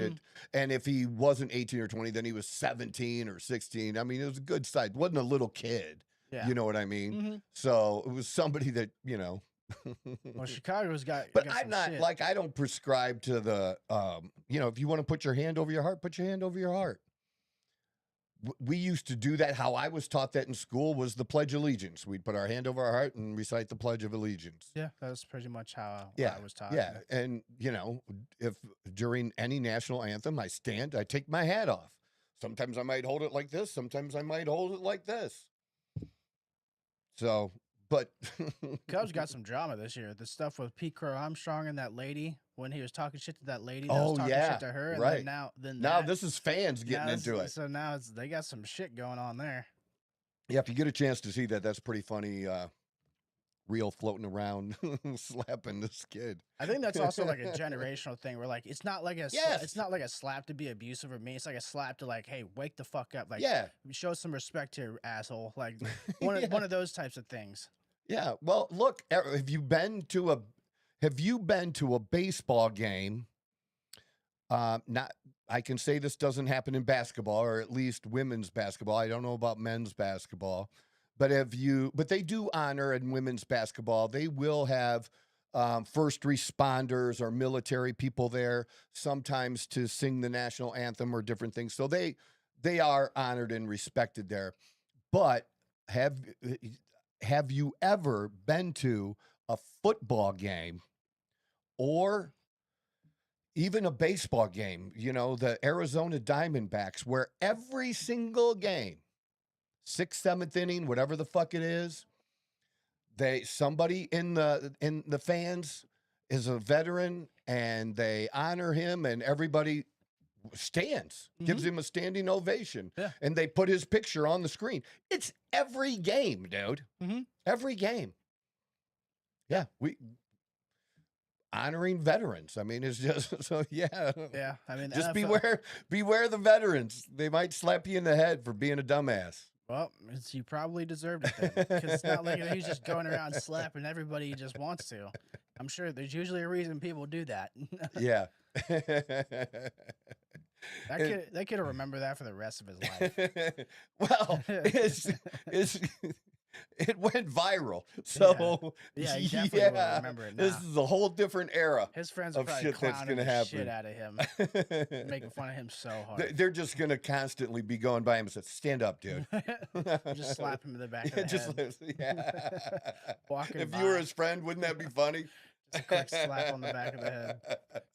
And if he wasn't 18 or 20, then he was 17 or 16. I mean, it was a good size. It wasn't a little kid. Yeah. You know what I mean? So it was somebody that, you know. Well, Chicago's got. But got I'm some not shit. like, I don't prescribe to the, you know, if you want to put your hand over your heart, put your hand over your heart. We used to do that. How I was taught that in school was the Pledge of Allegiance. We'd put our hand over our heart and recite the Pledge of Allegiance. Yeah, that was pretty much how Yeah, I was taught. yeah. And, you know, if during any national anthem I stand, I take my hat off. Sometimes I might hold it like this. Sometimes I might hold it like this. So, but. Cubs got some drama this year. The stuff with Pete Crow Armstrong and that lady, when he was talking shit to that lady that was talking shit to her. And right. Then now that, this is fans getting into it. So now they got some shit going on there. Yeah, if you get a chance to see that, that's pretty funny. Reel floating around, slapping this kid. I think that's also like a generational thing where like it's not like it's not like a slap to be abusive or mean. It's like a slap to like, hey, wake the fuck up. Like, show some respect here, asshole. Like one of those types of things. Yeah. Well, look, have you been to a baseball game? I can say this doesn't happen in basketball, or at least women's basketball. I don't know about men's basketball, but they do honor in women's basketball. They will have first responders or military people there sometimes to sing the national anthem or different things. So they are honored and respected there. But have you ever been to a football game or even a baseball game, you know, the Arizona Diamondbacks, where every single game, 6th, 7th inning, whatever the fuck it is, somebody in the fans is a veteran and they honor him and everybody stands, gives him a standing ovation, and they put his picture on the screen. It's every game, dude. Every game. Yeah, we honoring veterans. I mean, it's just so yeah. I mean, just NFL, beware the veterans. They might slap you in the head for being a dumbass. Well, you probably deserved it then, because it's not like he's just going around slapping everybody he just wants to. I'm sure there's usually a reason people do that. Yeah. That kid will remember that for the rest of his life. Well, it went viral. So yeah, he definitely will remember it now. This is a whole different era. His friends are probably clowning the shit out of him, making fun of him so hard. They're just gonna constantly be going by him and say, "Stand up, dude." Just slap him in the back of the head. Walking if by. you were his friend, wouldn't that be funny? Just a quick slap on the back of the head.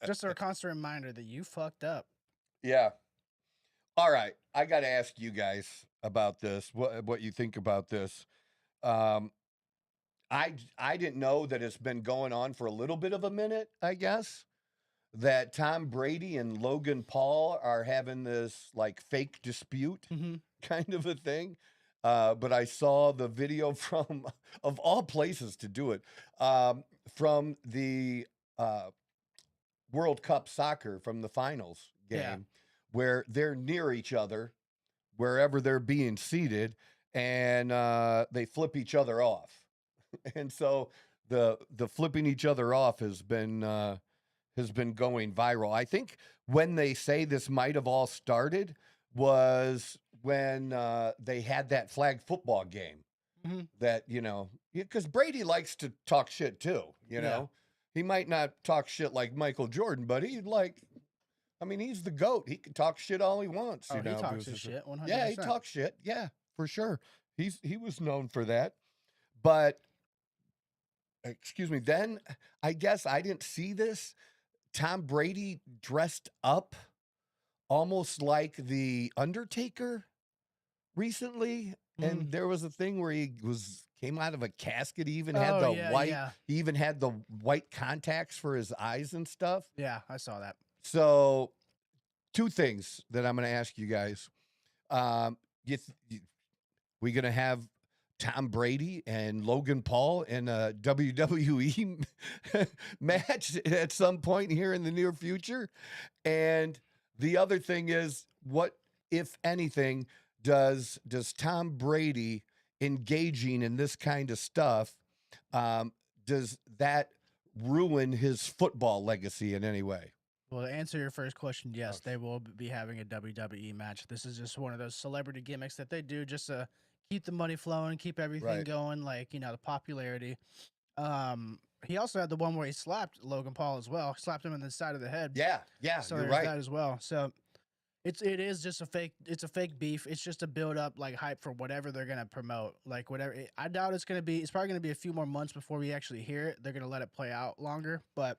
Just a constant reminder that you fucked up. Yeah. All right. I got to ask you guys about this. What you think about this? I didn't know that it's been going on for a little bit of a minute, I guess, that Tom Brady and Logan Paul are having this like fake dispute kind of a thing. But I saw the video of all places to do it, from the World Cup soccer, from the finals game, where they're near each other, wherever they're being seated, and they flip each other off. And so the flipping each other off has been going viral. I think when they say this might have all started was when they had that flag football game that, you know, because Brady likes to talk shit too, you know. He might not talk shit like Michael Jordan, but he's the GOAT. He can talk shit all he wants. You know? He talks his shit 100%. Yeah, he talks shit. Yeah, for sure. He was known for that. But, excuse me, then I guess I didn't see this. Tom Brady dressed up almost like the Undertaker recently. And there was a thing where he came out of a casket. He even had he even had the white contacts for his eyes and stuff. Yeah, I saw that. So 2 things that I'm going to ask you guys. We going to have Tom Brady and Logan Paul in a WWE match at some point here in the near future? And the other thing is, what, if anything, does Tom Brady engaging in this kind of stuff, does that ruin his football legacy in any way? Well, to answer your first question, yes, they will be having a WWE match. This is just one of those celebrity gimmicks that they do just to keep the money flowing, keep everything going, like, you know, the popularity. He also had the one where he slapped Logan Paul as well, slapped him in the side of the head. Yeah, so you're there's right. that as well. So it is just a fake beef. It's just to build up like hype for whatever they're gonna promote. Like whatever. I doubt it's probably gonna be a few more months before we actually hear it. They're gonna let it play out longer, but.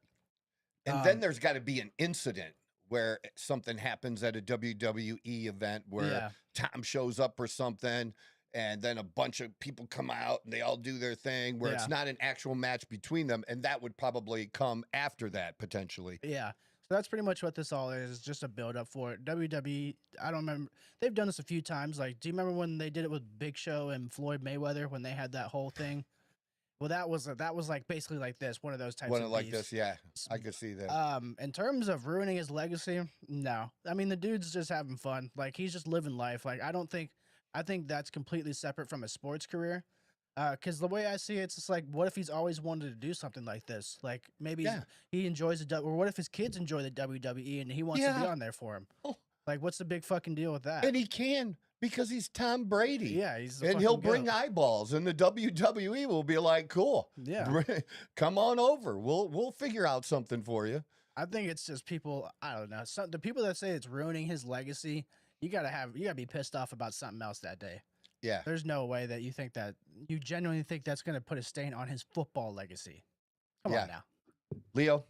And then there's got to be an incident where something happens at a WWE event where Tom shows up or something, and then a bunch of people come out and they all do their thing where it's not an actual match between them, and that would probably come after that potentially. Yeah. So that's pretty much what this all is just a build up for it. WWE, I don't remember. They've done this a few times. Like, do you remember when they did it with Big Show and Floyd Mayweather when they had that whole thing? Well, that was like basically like this, one of those types of like beefs. this, yeah. I could see that. In terms of ruining his legacy, no. I mean, the dude's just having fun. Like, he's just living life. Like, I think that's completely separate from his sports career. Because the way I see it, it's just like, what if he's always wanted to do something like this? Like, maybe he enjoys or what if his kids enjoy the WWE and he wants to be on there for him? Oh. Like, what's the big fucking deal with that? And he can. Because he's Tom Brady. Yeah, and he'll bring eyeballs, and the WWE will be like, "Cool, come on over. We'll figure out something for you." I think it's just people. I don't know. The people that say it's ruining his legacy, you gotta be pissed off about something else that day. Yeah, there's no way that you genuinely think that's gonna put a stain on his football legacy. Come on now, Leo.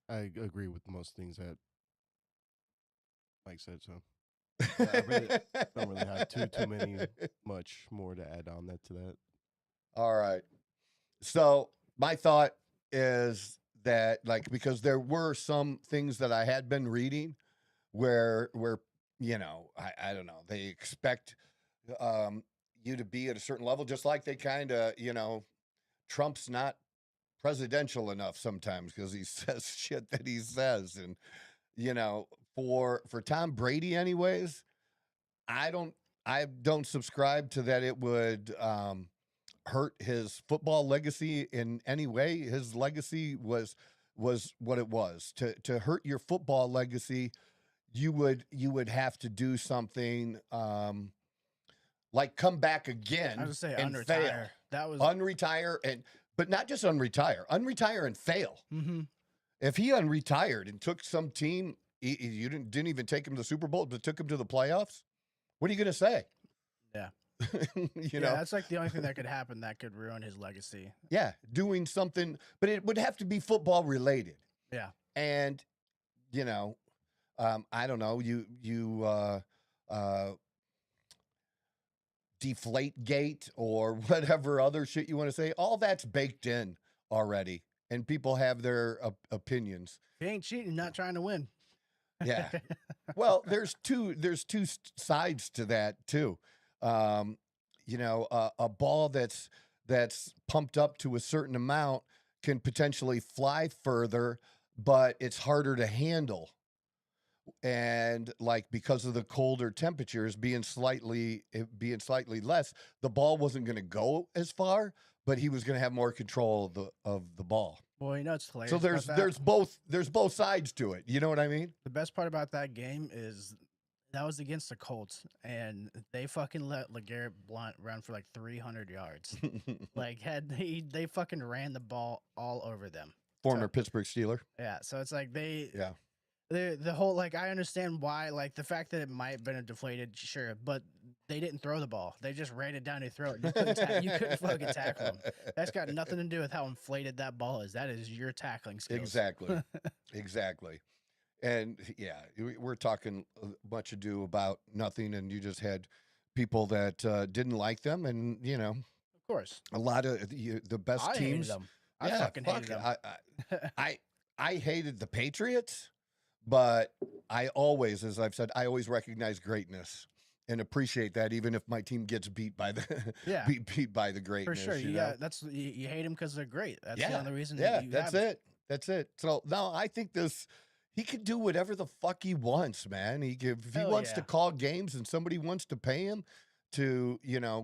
I agree with most things that Mike said, so I really don't really have too much more to add on to that. All right. So my thought is that, like, because there were some things that I had been reading where you know, I don't know, they expect you to be at a certain level, just like they kind of, you know, Trump's not presidential enough sometimes because he says shit that he says. And, you know, for Tom Brady anyways, I don't subscribe to that it would hurt his football legacy in any way. His legacy was what it was. To hurt your football legacy, you would have to do something like come back again. I would say and unretire. Fail. That was unretire but not just unretire and fail. Mm-hmm. If he unretired and took some team, you didn't even take him to the Super Bowl, but took him to the playoffs, what are you going to say? Yeah. you know, that's like the only thing that could happen that could ruin his legacy. Yeah, doing something, but it would have to be football related. Yeah. And, you know, I don't know, you Deflategate or whatever other shit you want to say, all that's baked in already, and people have their opinions. If you ain't cheating, not trying to win. Yeah. Well, there's two sides to that too. You know, a ball that's pumped up to a certain amount can potentially fly further, but it's harder to handle. And like, because of the colder temperatures being slightly less, the ball wasn't going to go as far, but he was going to have more control of the ball. Well, you know, it's hilarious. So there's both sides to it. You know what I mean? The best part about that game is that was against the Colts, and they fucking let LeGarrette Blount run for like 300 yards. Like they fucking ran the ball all over them. Former Pittsburgh Steeler. Yeah, so it's like the whole, like, I understand why, like, the fact that it might have been a deflated, sure, but they didn't throw the ball. They just ran it down your throat. You couldn't fucking tackle them. That's got nothing to do with how inflated that ball is. That is your tackling skills. Exactly. Exactly. And yeah, we're talking much ado about nothing, and you just had people that didn't like them, and, you know, of course, a lot of the best teams. Hated them. I fucking hated them. I hated the Patriots. But I always, as I've said, I always recognize greatness and appreciate that, even if my team gets beat by the Yeah. beat by the For greatness. sure. You You know? got that's you hate them because they're great. That's Yeah, the only reason. yeah, you that's have it. That's it. So no, I think he can do whatever the fuck he wants, man. If he Hell wants to yeah. call games and somebody wants to pay him to,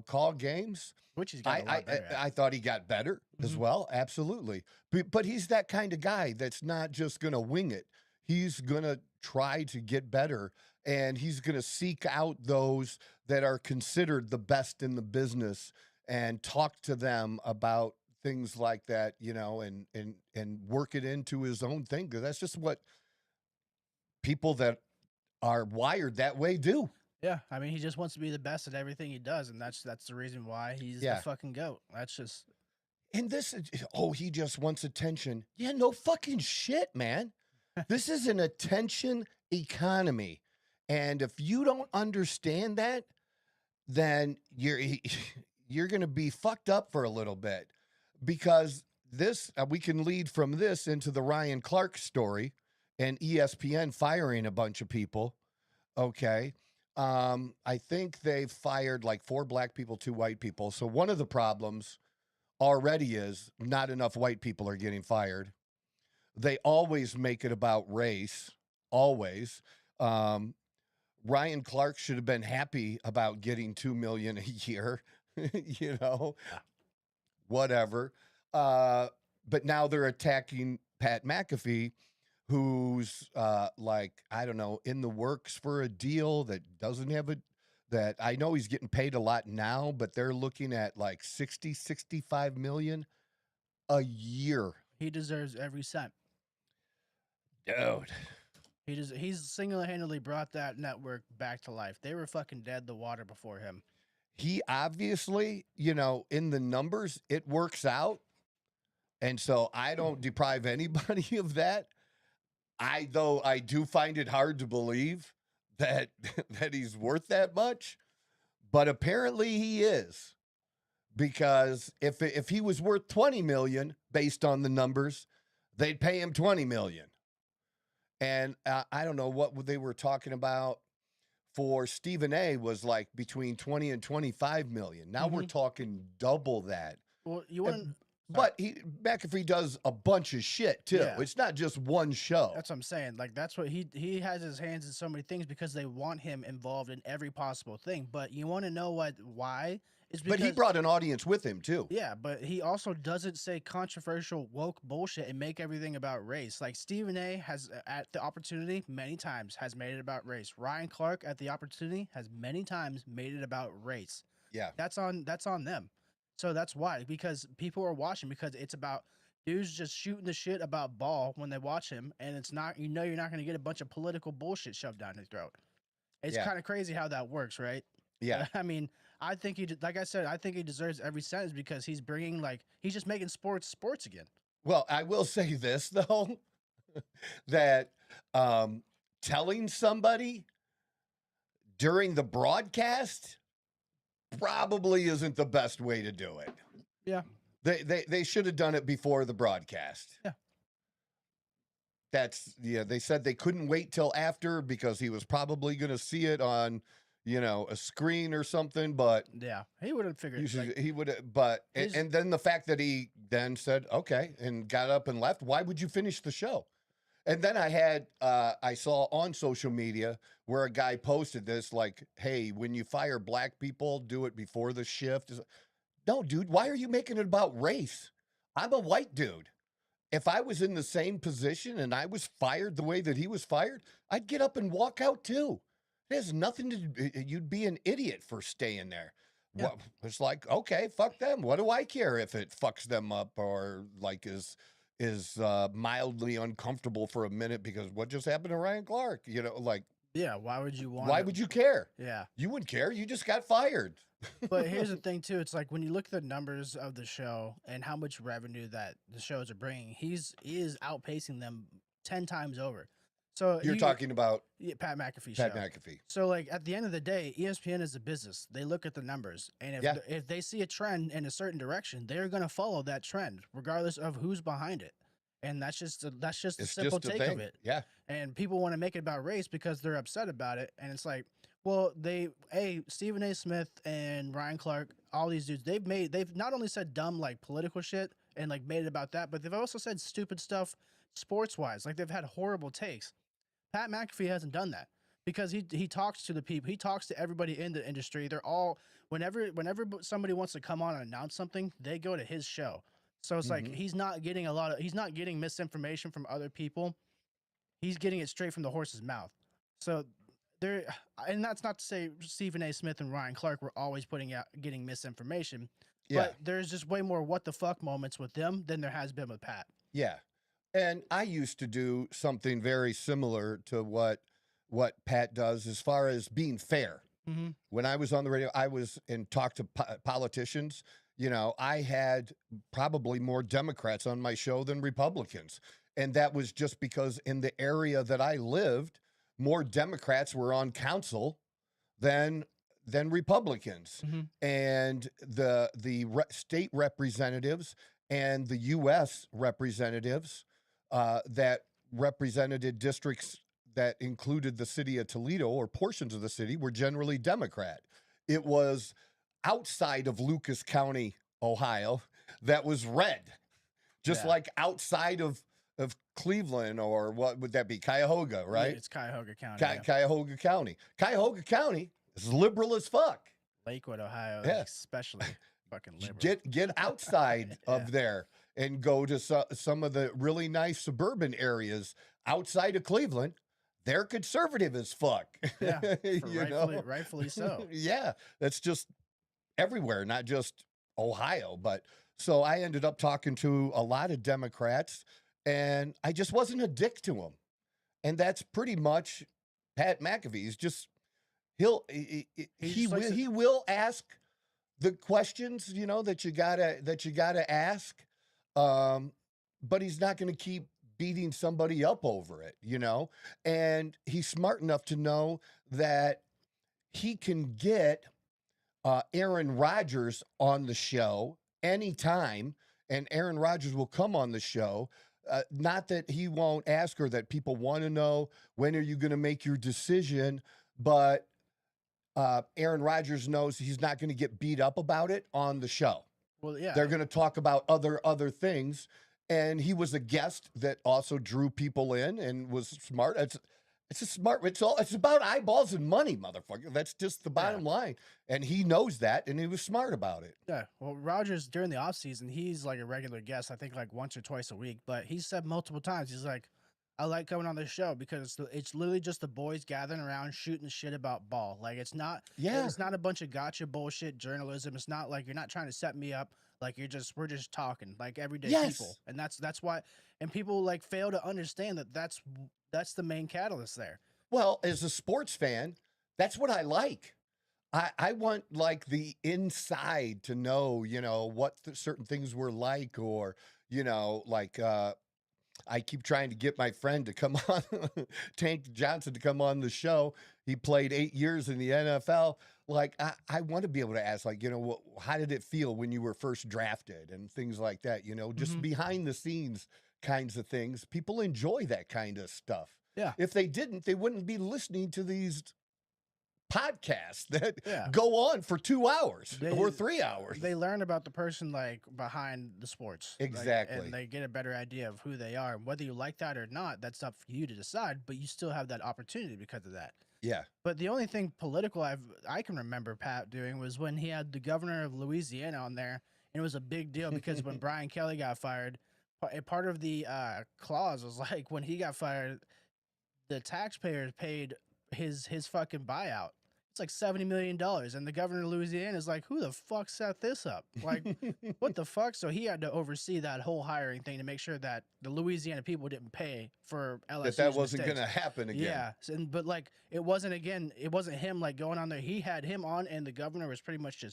call games. Which he's got a lot better at. I thought he got better as Mhm. well. Absolutely. But he's that kind of guy that's not just going to wing it. He's going to try to get better, and he's going to seek out those that are considered the best in the business and talk to them about things like that, and work it into his own thing, because that's just what people that are wired that way do. Yeah, I mean, he just wants to be the best at everything he does, and that's the reason why he's Yeah. the fucking GOAT. That's just And this is, he just wants attention. Yeah, no fucking shit, man. This is an attention economy. And if you don't understand that, then you're going to be fucked up for a little bit, because this, we can lead from this into the Ryan Clark story and ESPN firing a bunch of people. Okay. I think they've fired like 4 black people, 2 white people. So one of the problems already is not enough white people are getting fired. They always make it about race, always. Ryan Clark should have been happy about getting $2 million a year, whatever. But now they're attacking Pat McAfee, who's I don't know, in the works for a deal that doesn't have that I know he's getting paid a lot now, but they're looking at like 65 million a year. he deserves every cent. Dude. He's single-handedly brought that network back to life. They were fucking dead in the water before him. He obviously, in the numbers, it works out. And so I don't deprive anybody of that. I do find it hard to believe that he's worth that much, but apparently he is, because if he was worth 20 million based on the numbers, they'd pay him 20 million. And I don't know what they were talking about for Stephen A was like between 20 and 25 million. Now we're talking double that. Well, you want But McAfee does a bunch of shit too. Yeah. It's not just one show. That's what I'm saying. Like, that's what he has his hands in so many things because they want him involved in every possible thing. But you want to know why? It's because, But he brought an audience with him too. yeah, but he also doesn't say controversial woke bullshit and make everything about race. Like, Stephen A has at the opportunity many times has made it about race. Ryan Clark at the opportunity has many times made it about race. Yeah. That's on them. So that's why, because people are watching, because it's about dudes just shooting the shit about ball when they watch him, and it's not, you're not going to get a bunch of political bullshit shoved down his throat. It's Yeah. kind of crazy how that works, right? Yeah. I mean, I think like I said, I think he deserves every sentence because he's bringing, he's just making sports again. Well, I will say this though, that telling somebody during the broadcast probably isn't the best way to do it. Yeah. They should have done it before the broadcast. Yeah. They said they couldn't wait till after because he was probably going to see it on, a screen or something, but Yeah, he would have figured. he would have, but, and then the fact that he then said, okay, and got up and left, why would you finish the show? And then I saw on social media where a guy posted this, like, hey, when you fire black people, do it before the shift. No, dude, why are you making it about race? I'm a white dude. If I was in the same position and I was fired the way that he was fired, I'd get up and walk out too. It has nothing to do, you'd be an idiot for staying there. Yeah. Well, it's like, okay, fuck them. What do I care if it fucks them up or like is mildly uncomfortable for a minute because what just happened to Ryan Clark? Yeah, why would you want? Why would you care? Yeah. You wouldn't care. You just got fired. But here's the thing too. It's like when you look at the numbers of the show and how much revenue that the shows are bringing, he is outpacing them 10 times over. So You're talking about Pat McAfee Pat show. McAfee. So like at the end of the day, ESPN is a business. They look at the numbers, and if they see a trend in a certain direction, they're going to follow that trend regardless of who's behind it. And that's just a It's simple just a take of thing. it. Yeah. And people want to make it about race because they're upset about it. And it's like, well, Stephen A. Smith and Ryan Clark, all these dudes, they've not only said dumb like political shit and like made it about that, but they've also said stupid stuff sports wise. Like they've had horrible takes. Pat McAfee hasn't done that because he talks to the people, he talks to everybody in the industry. They're all whenever somebody wants to come on and announce something, they go to his show. So it's like he's not getting misinformation from other people. He's getting it straight from the horse's mouth. So there, and that's not to say Stephen A. Smith and Ryan Clark were always getting misinformation. Yeah. But there's just way more what the fuck moments with them than there has been with Pat. Yeah. And I used to do something very similar to what Pat does as far as being fair. Mm-hmm. When I was on the radio, I was and talked to politicians. You know, I had probably more Democrats on my show than Republicans. And that was just because in the area that I lived, more Democrats were on council than Republicans. Mm-hmm. And the state representatives and the U.S. representatives that represented districts that included the city of Toledo or portions of the city were generally Democrat. It was outside of Lucas County, Ohio, that was red, just like outside of Cleveland, or what would that be? Cuyahoga, right? Yeah, it's Cuyahoga County. Cuyahoga County. Cuyahoga County is liberal as fuck. Lakewood, Ohio, Yeah. especially fucking liberal. Get outside of there and go to some of the really nice suburban areas outside of Cleveland. They're conservative as fuck. Yeah, you know? rightfully so. Yeah, that's just everywhere, not just Ohio. But so I ended up talking to a lot of Democrats, and I just wasn't a dick to them. And that's pretty much Pat McAfee. He's just he will ask the questions, you know, that you gotta ask, but he's not going to keep beating somebody up over it, you know. And he's smart enough to know that he can get Aaron Rodgers on the show anytime, and Aaron Rodgers will come on the show. Not that he won't ask her, that people want to know, when are you going to make your decision? But Aaron Rodgers knows he's not going to get beat up about it on the show. Well, yeah. They're going to talk about other things. And he was a guest that also drew people in and was smart. It's about eyeballs and money, motherfucker. That's just the bottom line. And he knows that, and he was smart about it. Yeah. Well, Rodgers, during the offseason, he's like a regular guest, I think like once or twice a week. But he said multiple times, he's like, I like coming on this show because it's literally just the boys gathering around shooting shit about ball. Like it's not a bunch of gotcha bullshit journalism. It's not like you're not trying to set me up. Like we're just talking like everyday people. And that's why, and people like fail to understand that that's the main catalyst there. Well, as a sports fan, that's what I like. I want like the inside to know, you know, what certain things were like, or, you know, like, I keep trying to get my friend to come on, Tank Johnson, to come on the show. He played 8 years in the NFL. Like, I want to be able to ask, like, you know, how did it feel when you were first drafted and things like that, you know, just behind the scenes kinds of things. People enjoy that kind of stuff. Yeah. If they didn't, they wouldn't be listening to these podcasts that go on for 2 hours or 3 hours. They learn about the person like behind the sports. Exactly. And they get a better idea of who they are. And whether you like that or not, that's up for you to decide, but you still have that opportunity because of that. Yeah. But the only thing political I can remember Pat doing was when he had the governor of Louisiana on there, and it was a big deal because when Brian Kelly got fired, part of the clause was like when he got fired, the taxpayers paid his fucking buyout. It's like $70 million. And the governor of Louisiana is like, who the fuck set this up? Like, what the fuck? So he had to oversee that whole hiring thing to make sure that the Louisiana people didn't pay for LSU's That wasn't mistakes. going to happen again. Yeah. But like, it wasn't him like going on there. He had him on, and the governor was pretty much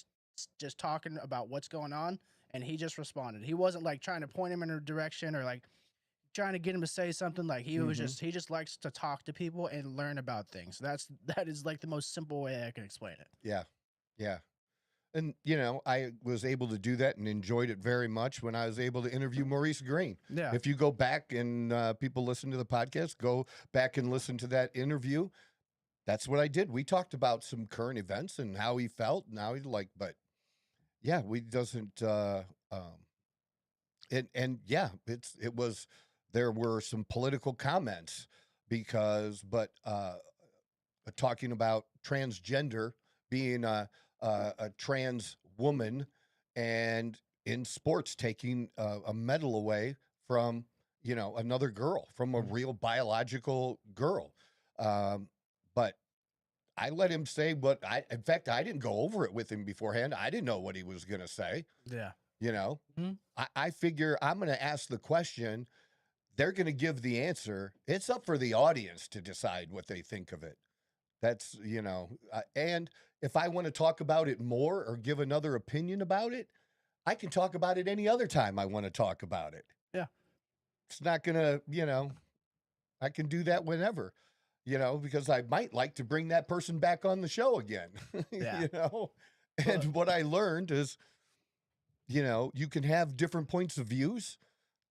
just talking about what's going on. And he just responded. He wasn't like trying to point him in a direction or like trying to get him to say something. Like he just likes to talk to people and learn about things. That is like the most simple way I can explain it. Yeah. Yeah. And, I was able to do that and enjoyed it very much when I was able to interview Maurice Green. Yeah. If you go back and people listen to the podcast, go back and listen to that interview. That's what I did. We talked about some current events and how he felt and how he but yeah, there were some political comments talking about transgender being a trans woman and in sports taking a medal away from, another girl, from a real biological girl. But I let him say in fact, I didn't go over it with him beforehand. I didn't know what he was going to say. Yeah. I figure I'm going to ask the question. They're going to give the answer. It's up for the audience to decide what they think of it. That's, and if I want to talk about it more or give another opinion about it, I can talk about it any other time I want to talk about it. Yeah. It's not going to, I can do that whenever, because I might like to bring that person back on the show again, Yeah. And what I learned is, you can have different points of views.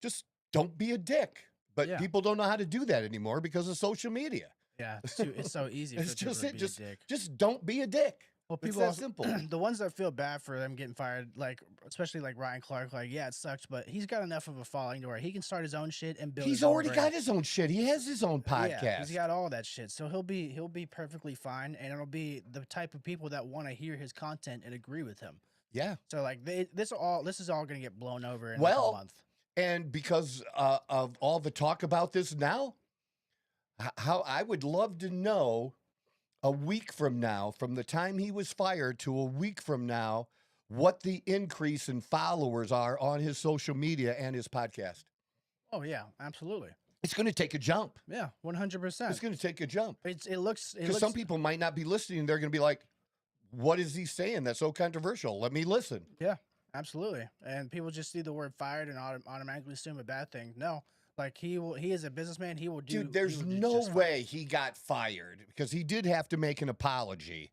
Just don't be a dick. But people don't know how to do that anymore because of social media. Yeah, it's so easy. It's for people just to it. be a Just dick. just don't be a dick. Well, It's people that also, simple. the ones that feel bad for them getting fired, like especially like Ryan Clark, like it sucks, but he's got enough of a following to where he can start his own shit and build. He's his own already brand. got his own shit. He has his own podcast. Yeah, he's got all that shit, so he'll be perfectly fine, and it'll be the type of people that want to hear his content and agree with him. Yeah. So like this is all gonna get blown over in Well, like a month. And because of all the talk about this now, how I would love to know a week from now, from the time he was fired to a week from now, what the increase in followers are on his social media and his podcast. Oh yeah, absolutely. It's going to take a jump. Yeah, 100%. It's going to take a jump. It looks Because some people might not be listening. They're going to be like, what is he saying? That's so controversial. Let me listen. Yeah, absolutely. And people just see the word fired and automatically assume a bad thing. No, like he is a businessman. He will do. Dude, there's no way he got fired because he did have to make an apology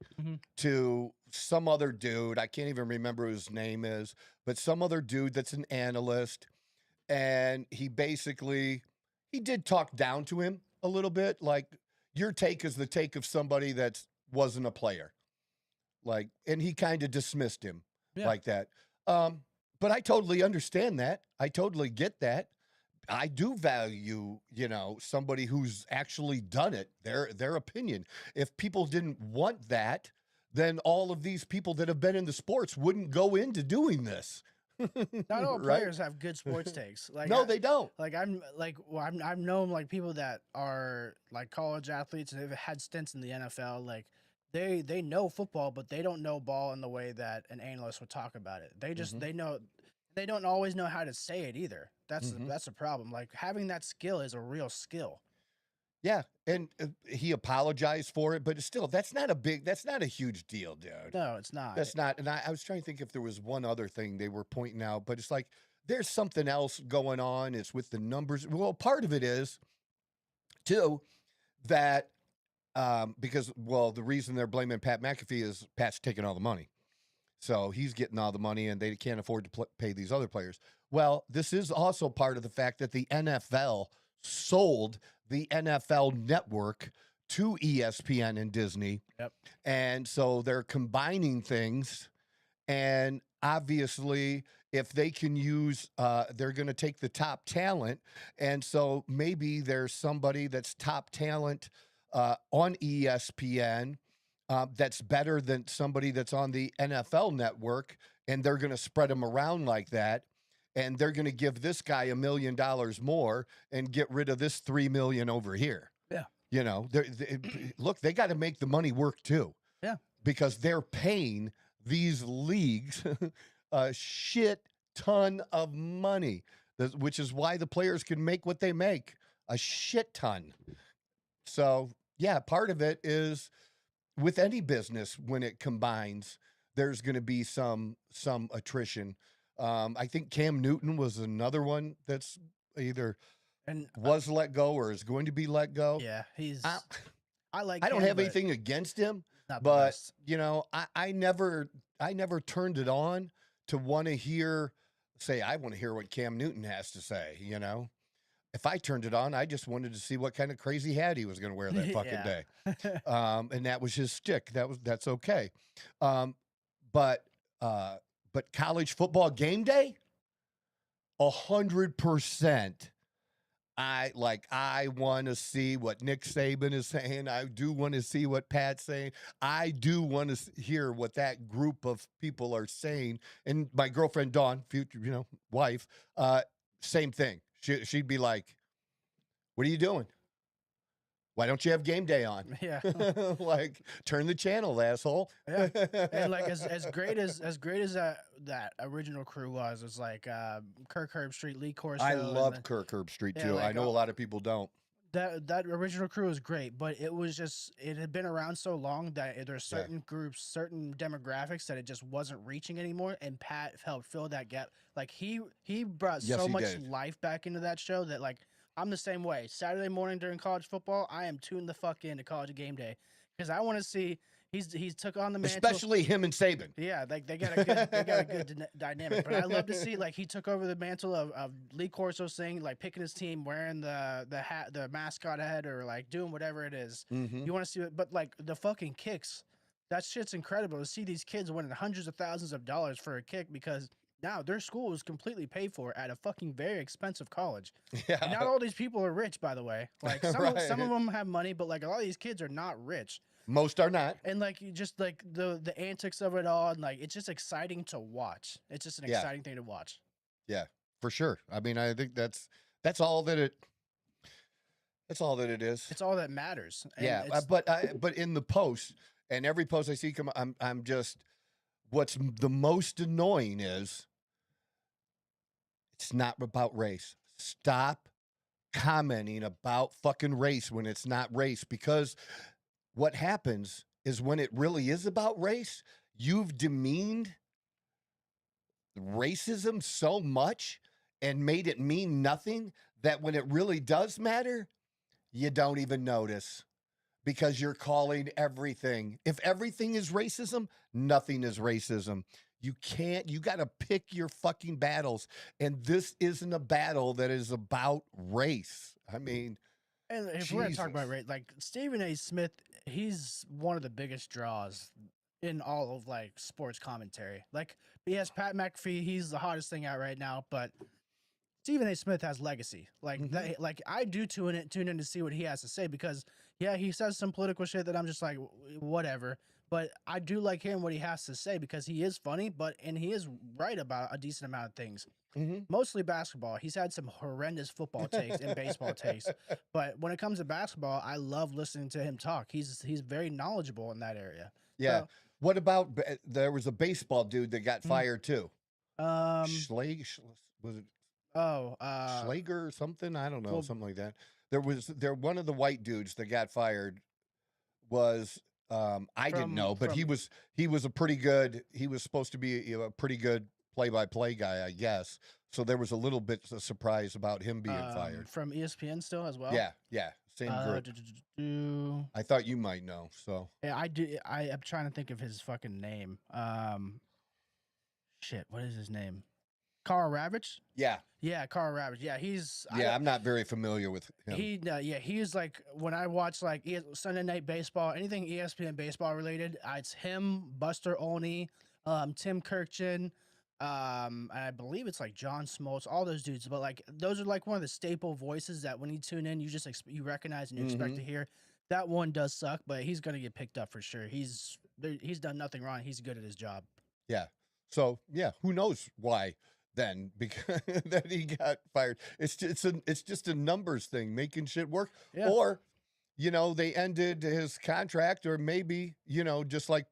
to some other dude. I can't even remember who his name is, but some other dude that's an analyst. And he did talk down to him a little bit. Like, your take is the take of somebody that wasn't a player. Like, and he kind of dismissed him like that. But I totally understand that. I totally get that. I do value, somebody who's actually done it, their opinion. If people didn't want that, then all of these people that have been in the sports wouldn't go into doing this. Not all players have good sports takes. Like no, they don't. Like I've known like people that are like college athletes and they've had stints in the NFL. Like they know football, but they don't know ball in the way that an analyst would talk about it. They just they don't always know how to say it either. That's the problem. Like having that skill is a real skill. Yeah, and he apologized for it, but still, that's not a huge deal, dude. No, it's not. That's not. And I was trying to think if there was one other thing they were pointing out, but it's like there's something else going on. It's with the numbers. Well, part of it is too that because the reason they're blaming Pat McAfee is Pat's taking all the money, so he's getting all the money, and they can't afford to pay these other players. Well, this is also part of the fact that the NFL sold the NFL network to ESPN and Disney. Yep. And so they're combining things. And obviously, if they can use, they're going to take the top talent. And so maybe there's somebody that's top talent on ESPN that's better than somebody that's on the NFL network. And they're going to spread them around like that. And they're going to give this guy $1 million more and get rid of this $3 million over here. Yeah. Look, they got to make the money work too. Yeah. Because they're paying these leagues a shit ton of money, which is why the players can make what they make, a shit ton. So, yeah, part of it is with any business, when it combines, there's going to be some attrition. I think Cam Newton was another one that's either was let go or is going to be let go. Yeah, I I don't have anything against him, Not the But best. you know, I never turned it on to want to hear. Say, I want to hear what Cam Newton has to say. You know, if I turned it on, I just wanted to see what kind of crazy hat he was going to wear that fucking day. And that was his shtick. That's okay. But college football game day, 100%. I want to see what Nick Saban is saying. I do want to see what Pat's saying. I do want to hear what that group of people are saying. And my girlfriend Dawn, future, wife, same thing. She'd be like, "What are you doing? Why don't you have game day on?" Yeah. Like, turn the channel, asshole. Yeah. And like as great as that original crew was, it was like Kirk Herbstreit, Lee Corso. I love Kirk Herbstreit too. like, I know a lot of people don't. That original crew was great, but it had been around so long that there's certain groups, certain demographics that it just wasn't reaching anymore. And Pat helped fill that gap. Like he brought so much life back into that show that like I'm the same way. Saturday morning during college football, I am tuned the fuck into college game day because I want to see. He's took on the mantle. Especially him and Saban. Yeah, like they got a good dynamic. But I love to see like he took over the mantle of Lee Corso saying like picking his team, wearing the hat, the mascot hat, or like doing whatever it is. Mm-hmm. You want to see it, but like the fucking kicks, that shit's incredible to see these kids winning hundreds of thousands of dollars for a kick because now their school is completely paid for at a fucking very expensive college. Yeah. And not all these people are rich, by the way. Like some of them have money, but like a lot of these kids are not rich. Most are not. And like you just like the antics of it all, and like it's just exciting to watch. It's just an exciting thing to watch. Yeah, for sure. I mean, I think that's all that it is. It's all that matters. And yeah, but in the post and every post I see come, I'm just what's the most annoying is it's not about race. Stop commenting about fucking race when it's not race because what happens is when it really is about race, you've demeaned racism so much and made it mean nothing that when it really does matter, you don't even notice because you're calling everything. If everything is racism, nothing is racism. You got to pick your fucking battles. And this isn't a battle that is about race. I mean, and if we're going to talk about race, like Stephen A. Smith, he's one of the biggest draws in all of like sports commentary. Like he has Pat McAfee, he's the hottest thing out right now, but Stephen A. Smith has legacy. Like that, like I do tune in to see what he has to say because he says some political shit that I'm just like whatever. But I do like hearing what he has to say because he is funny, and he is right about a decent amount of things. Mostly basketball. He's had some horrendous football takes and baseball takes. But when it comes to basketball, I love listening to him talk. He's very knowledgeable in that area. Yeah. So, what about there was a baseball dude that got fired too? Schlager was it? Schlager or something? I don't know, something like that. One of the white dudes that got fired was I didn't know, but he was a pretty good. He was supposed to be a pretty good play-by-play guy, I guess. So there was a little bit of surprise about him being fired from ESPN still as well. Yeah, same group. I thought you might know. So yeah, I do. I am trying to think of his fucking name. Shit, what is his name? Carl Ravitch? Yeah, Carl Ravitch. Yeah, he's. Yeah, I'm not very familiar with him. He's like when I watch like Sunday Night Baseball, anything ESPN baseball related, it's him, Buster Olney, Tim Kirkchin, and I believe it's like John Smoltz, all those dudes. But like those are like one of the staple voices that when you tune in, you just you recognize and you expect to hear. That one does suck, but he's gonna get picked up for sure. He's done nothing wrong. He's good at his job. Yeah. So yeah, who knows why? Then because that he got fired. It's just a numbers thing, making shit work. Yeah. Or, they ended his contract, or maybe, just like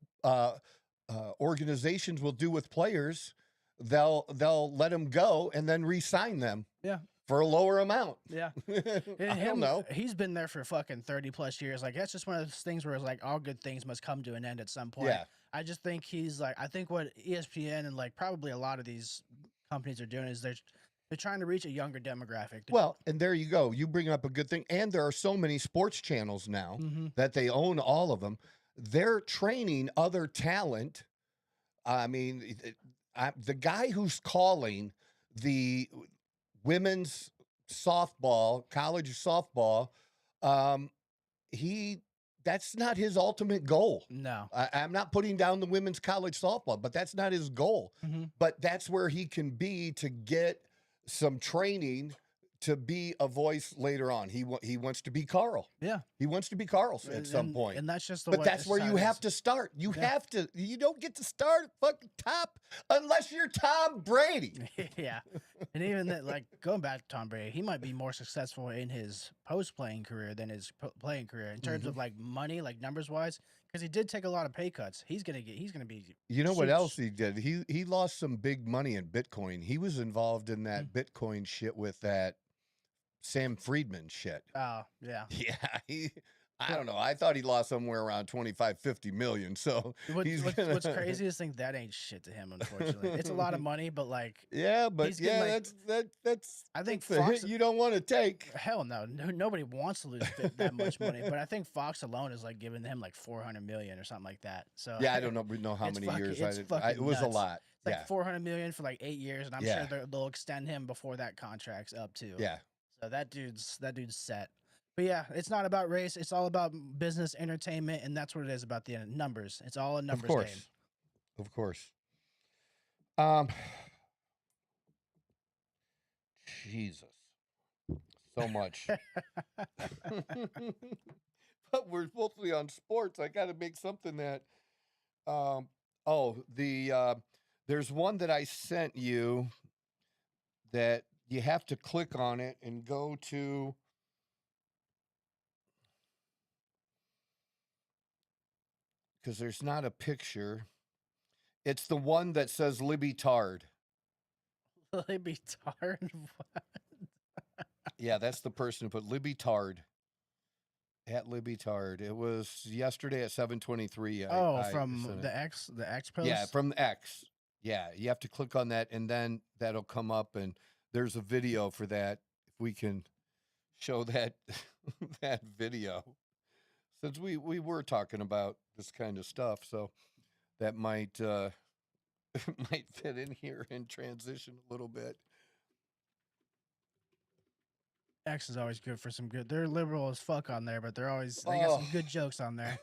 organizations will do with players, they'll let him go and then re-sign them. Yeah. For a lower amount. Yeah. I don't know. He's been there for fucking 30 plus years. Like that's just one of those things where it's like all good things must come to an end at some point. Yeah. I just think I think what ESPN and like probably a lot of these companies are doing is they're trying to reach a younger demographic. Well, and there you go. You bring up a good thing. And there are so many sports channels now that they own all of them. they're training other talent. I mean, the guy who's calling the women's softball, college softball, um, that's not his ultimate goal. No. I'm not putting down the women's college softball, but that's not his goal. Mm-hmm. But that's where he can be to get some training to be a voice later on. He wants to be Carl. Yeah. He wants to be Carl at some point. And that's just the But way that's where you have to start. You don't get to start fucking top unless you're Tom Brady. Yeah. And even that, like, going back to Tom Brady, he might be more successful in his post-playing career than his playing career in terms of like money, like numbers wise, because he did take a lot of pay cuts. He's gonna be. You know what else he did? He lost some big money in Bitcoin. He was involved in that Bitcoin shit with that Sam Friedman shit. Oh, yeah. Yeah, I don't know. I thought he lost somewhere around 25, 50 million. So what's crazy is think that ain't shit to him, unfortunately. It's a lot of money, but like that's I think a hit you don't want to take. Hell no. Nobody wants to lose that much money, but I think Fox alone is like giving him like 400 million or something like that. So yeah, I don't know how many years. It was a lot. It's like 400 million for like 8 years, and I'm sure they'll extend him before that contract's up too. Yeah. So that dude's set. But yeah, it's not about race. It's all about business, entertainment, and that's what it is about the numbers. It's all a numbers game. Of course. Jesus. So much. But we're supposed to be on sports. I got to make something that there's one that I sent you that you have to click on it and go to because there's not a picture. It's the one that says Libby Tard. Libby Tard? What? Yeah, that's the person who put Libby Tard. At Libby Tard. It was yesterday at 7:23. From the X post? Yeah, from the X. Yeah, you have to click on that, and then that'll come up, and there's a video for that. If we can show that that video, since we were talking about this kind of stuff, so that might might fit in here and transition a little bit. X is always good for some good. They're liberal as fuck on there, but they got some good jokes on there.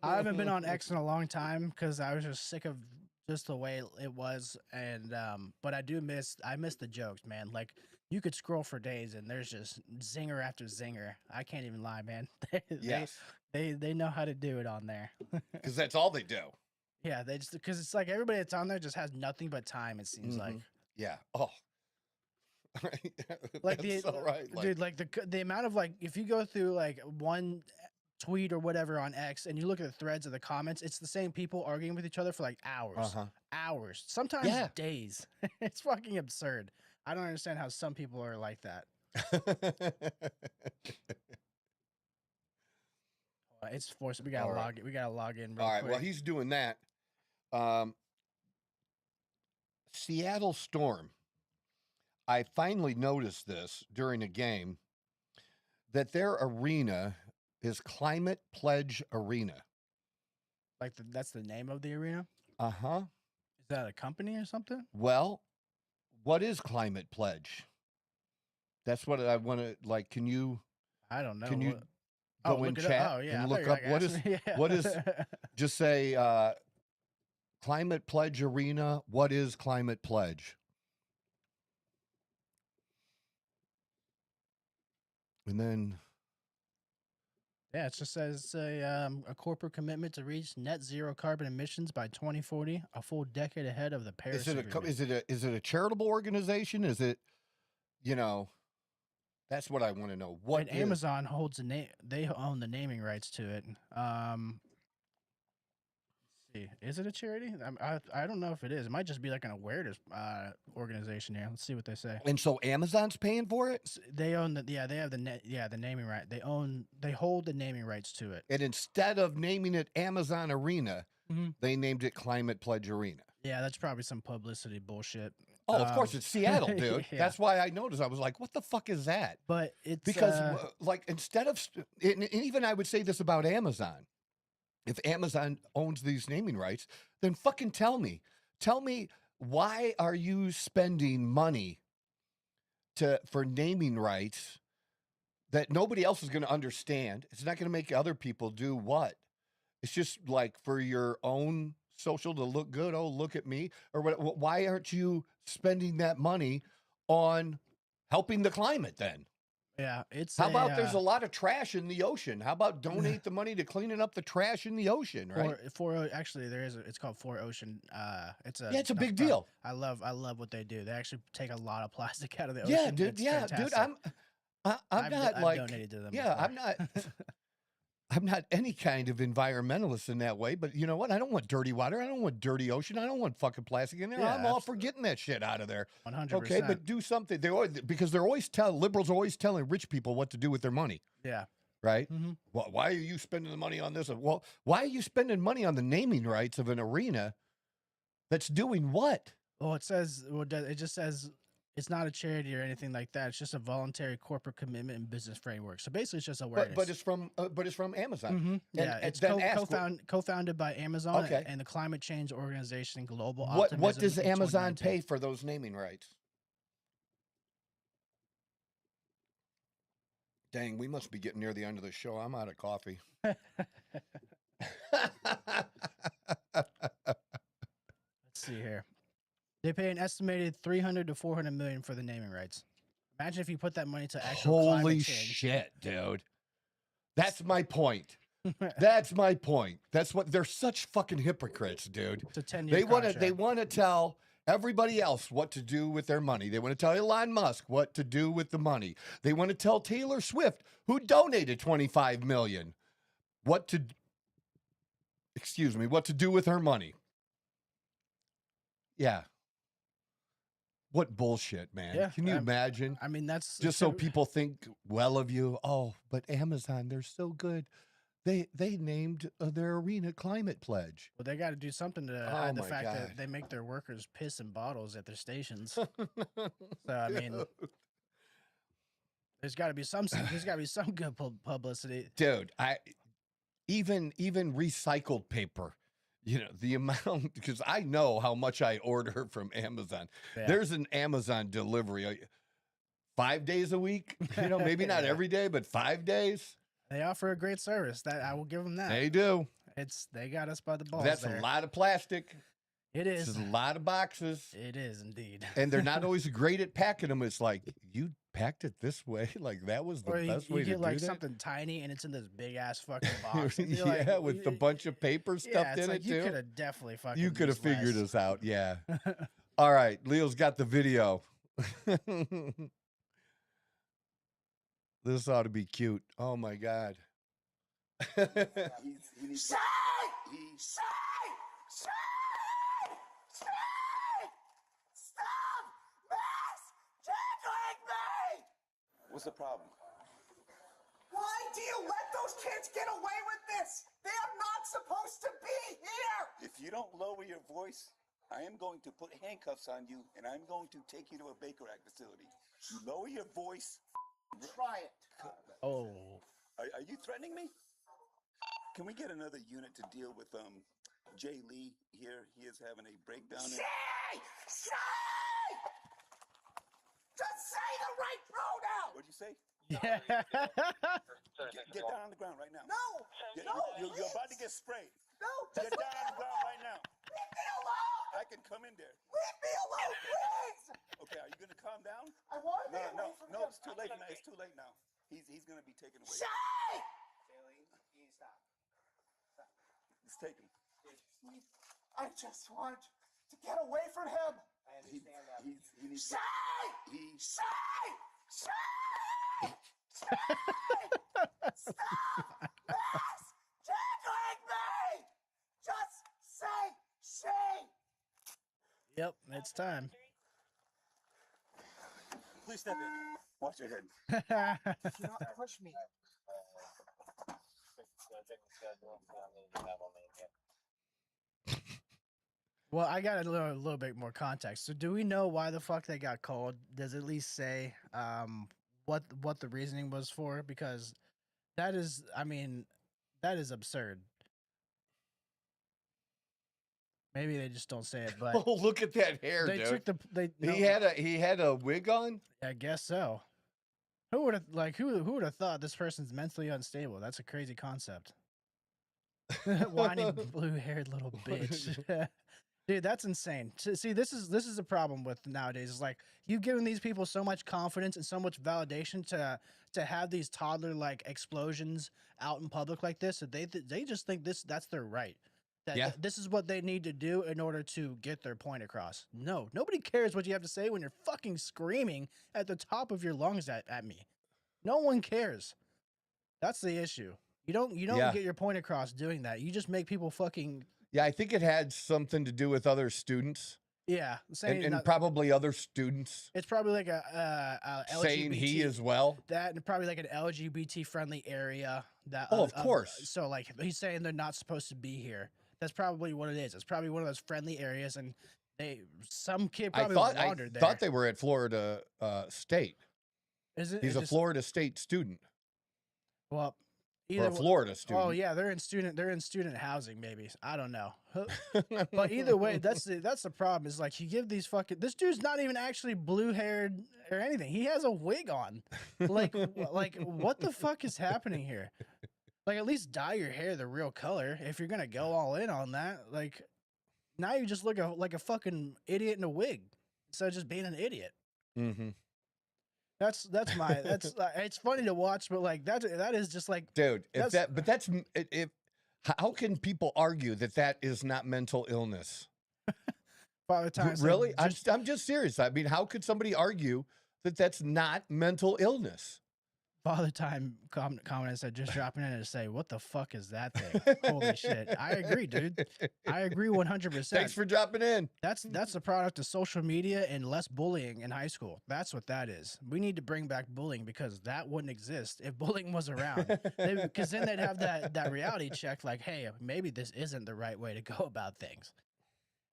I haven't been on X in a long time because I was just sick of just the way it was, and but I miss the jokes, man. Like you could scroll for days and there's just zinger after zinger. I can't even lie, man. They know how to do it on there because that's all they do. Yeah, because it's like everybody that's on there just has nothing but time. It seems like. Yeah. Oh. Like dude, like the amount of like if you go through like one tweet or whatever on X and you look at the threads of the comments, it's the same people arguing with each other for like hours, sometimes days. It's fucking absurd. I don't understand how some people are like that. It's forced. We gotta log in. We gotta log in. Real quick. Well, he's doing that. Seattle Storm. I finally noticed this during a game that their arena is Climate Pledge Arena. Like that's the name of the arena? Uh-huh. Is that a company or something? Well, what is Climate Pledge? That's what I want to like. Can you? I don't know. Can you go in chat and look up what is? Just say Climate Pledge Arena. What is Climate Pledge? And then, yeah, it just says a corporate commitment to reach net zero carbon emissions by 2040, a full decade ahead of the Paris Agreement. Is it a charitable organization? Is it, that's what I want to know. What and Amazon holds the name? They own the naming rights to it. Let's see, is it a charity? I don't know if it is. It might just be like an awareness organization here. Let's see what they say. And so Amazon's paying for it? They own they have the naming right. They hold the naming rights to it. And instead of naming it Amazon Arena, they named it Climate Pledge Arena. Yeah, that's probably some publicity bullshit. Oh, of course, it's Seattle, dude. Yeah. That's why I noticed. I was like, what the fuck is that? But it's because like instead of and even I would say this about Amazon. if Amazon owns these naming rights, then fucking tell me. Tell me, why are you spending money for naming rights that nobody else is going to understand? It's not going to make other people do what? It's just like for your own social to look good. Oh, look at me. Or what? Why aren't you spending that money on helping the climate then? Yeah, it's How about there's a lot of trash in the ocean? How about donate the money to cleaning up the trash in the ocean, right? Actually there is it's called For Ocean. It's a big deal. I love what they do. They actually take a lot of plastic out of the ocean. Yeah, dude. It's Yeah, fantastic. dude. I'm not I've like donated to them. yeah, before. I'm not. I'm not any kind of environmentalist in that way, but you know what? I don't want dirty water. I don't want dirty ocean. I don't want fucking plastic in there. Yeah, I'm all for getting that shit out of there. 100%. Okay, but do something. Because liberals are always telling rich people what to do with their money, Yeah. right? Mhm. Well, why are you spending the money on this? Well, why are you spending money on the naming rights of an arena that's doing what? Well, it just says it's not a charity or anything like that. It's just a voluntary corporate commitment and business framework. So basically, it's just awareness. But it's from Amazon. Mhm. Yeah, and it's then ask co-founded by Amazon Okay. and the climate change organization Global What Optimism does in Amazon 2019. pay for those naming rights? Dang, we must be getting near the end of the show. I'm out of coffee. Let's see here. They pay an estimated 300 to 400 million for the naming rights. Imagine if you put that money to actual Holy climate change. shit, dude. That's my point. That's my point. That's what they're such fucking hypocrites, dude. It's a 10-year They contract. want to tell everybody else what to do with their money. They want to tell Elon Musk what to do with the money. They want to tell Taylor Swift, who donated 25 million, what to do with her money. Yeah. What bullshit, man. Yeah, Can you imagine? I mean, that's Just so people think well of you. Oh, but Amazon, they're so good. They named their arena Climate Pledge. Well, they got to do something to Oh hide the my fact God. that they make their workers piss in bottles at their stations. So I mean, there's got to be some good publicity. Dude, even recycled paper, you know, the amount, because I know how much I order from Amazon. Yeah. There's an Amazon delivery 5 days a week, you know, maybe not Yeah. every day, but 5 days. They offer a great service. That I will give them that. They do. They got us by the balls. That's there. a lot of plastic. It It's is. a lot of boxes. It is indeed. And they're not always great at packing them. It's like, you packed it this way? Like, that was the Or best you way to get do like that? something tiny and it's in this big ass fucking box. And you're Yeah, like, with the bunch of paper yeah, stuffed it's in like it, you too. could have definitely fucking. You could have used figured less. us out, yeah. All right, Leo's got the video. This ought to be cute. Oh my God. What's the problem? Why do you let those kids get away with this? They are not supposed to be here! If you don't lower your voice, I am going to put handcuffs on you and I'm going to take you to a Baker Act facility. You lower your voice. Try it. Oh. Are you threatening me? Can we get another unit to deal with Jay Lee here? He is having a breakdown. Say! Just say the right pronoun! What'd you say? Yeah. Get down on the ground right now. No! No! You're about to get sprayed. No! Get Just down on the ground right now. leave me alone! I can come in there. Leave me alone, please! Okay, are you gonna calm down? I want to be away from No, him. it's too late now. It's too late now. He's gonna be taken away. Say! It's taken. I just want to get away from him. He needs. Say! He. Say! Say! Stop this! Tickling me! Just say she! Yep, it's time. Please step in. Watch your head. Do not push me. Well, I got a little bit more context. So, do we know why the fuck they got called? Does it at least say what the reasoning was for? Because that is, I mean, that is absurd. Maybe they just don't say it, but Oh, look at that hair, they dude. took the He had a wig on. I guess so. Who would have who would have thought this person's mentally unstable? That's a crazy concept. Whiny blue-haired little bitch. Dude, that's insane. See, this is a problem with nowadays. It's like you've given these people so much confidence and so much validation to have these toddler like explosions out in public like this, that they just think that's their right. That this is what they need to do in order to get their point across. No, nobody cares what you have to say when you're fucking screaming at the top of your lungs at me. No one cares. That's the issue. You don't get your point across doing that. You just make people fucking. Yeah, I think it had something to do with other students. Yeah, and probably other students. It's probably like a LGBT, saying he as well. That and probably like an LGBT friendly area. That of course. So like he's saying they're not supposed to be here. That's probably what it is. It's probably one of those friendly areas, and some kid probably wandered there. I thought they were at Florida State. Is it? He's a Florida State student. Well, or a Florida student. Oh yeah, they're in student housing. Maybe I don't know. But either way, that's the problem. Is like you give these this dude's not even actually blue haired or anything. He has a wig on. Like what the fuck is happening here? Like, at least dye your hair the real color if you're gonna go all in on that. Like, now you just look like a fucking idiot in a wig instead of just being an idiot. Mm-hmm. That's it's funny to watch, but like that is just like, dude. How can people argue that is not mental illness? Father Time, really? I'm just serious. I mean, how could somebody argue that that's not mental illness? Father Time commented, said, just dropping in to say, what the fuck is that thing? Holy shit. I agree, dude. I agree 100%. Thanks for dropping in. That's the product of social media and less bullying in high school. That's what that is. We need to bring back bullying because that wouldn't exist if bullying was around. Because then they'd have that reality check like, hey, maybe this isn't the right way to go about things.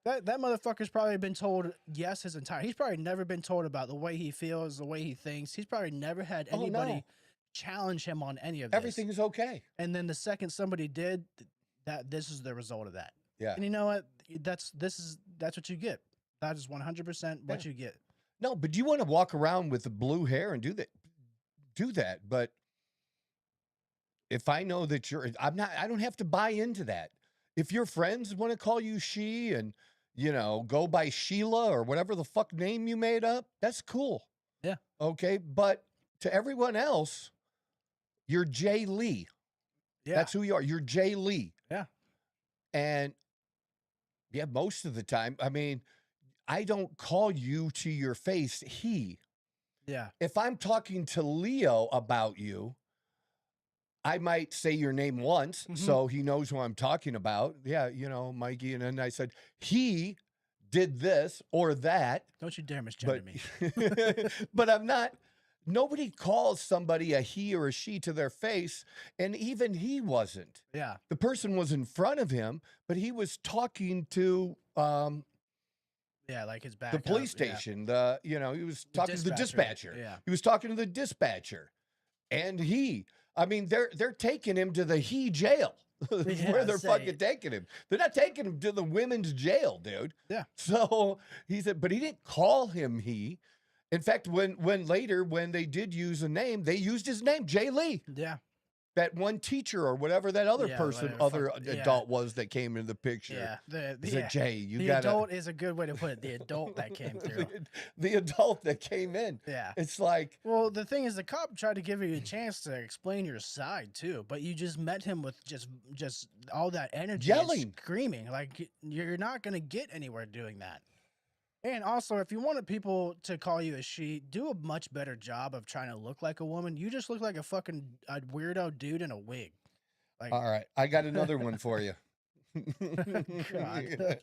That motherfucker's probably been told yes his entire. He's probably never been told about the way he feels, the way he thinks. He's probably never had anybody challenge him on any of this. Everything is okay. And then the second somebody did, this is the result of that. Yeah. And you know what? That's what you get. That is 100% what you get. No, but you want to walk around with the blue hair and do that. But if I know that I don't have to buy into that. If your friends want to call you she and, go by Sheila or whatever the fuck name you made up, that's cool. Yeah. Okay. But to everyone else, you're Jay Lee. Yeah. That's who you are. You're Jay Lee. Yeah. And yeah, most of the time, I mean, I don't call you to your face, he. Yeah. If I'm talking to Leo about you, I might say your name once, so he knows who I'm talking about. Yeah, Mikey. And then I said, he did this or that. Don't you dare misgender me. But I'm not. Nobody calls somebody a he or a she to their face, and even he wasn't. Yeah. The person was in front of him, but he was talking to like his back. the police station. Yeah. He was talking to the dispatcher. Yeah. He was talking to the dispatcher. And they're taking him to the jail. Where they're fucking taking him. They're not taking him to the women's jail, dude. Yeah. So he said, but he didn't call him he. In fact, when later they did use a name, they used his name, Jay Lee. Yeah. That one teacher or whatever that other adult was that came into the picture. Yeah. Said, Jay, the adult is a good way to put it. The adult that came through. the adult that came in. Yeah. It's like. Well, the thing is, the cop tried to give you a chance to explain your side too, but you just met him with just all that energy, yelling, and screaming. Like you're not going to get anywhere doing that. And also, if you wanted people to call you a she, do a much better job of trying to look like a woman. You just look like a fucking weirdo dude in a wig. Like, all right, I got another one for you. God.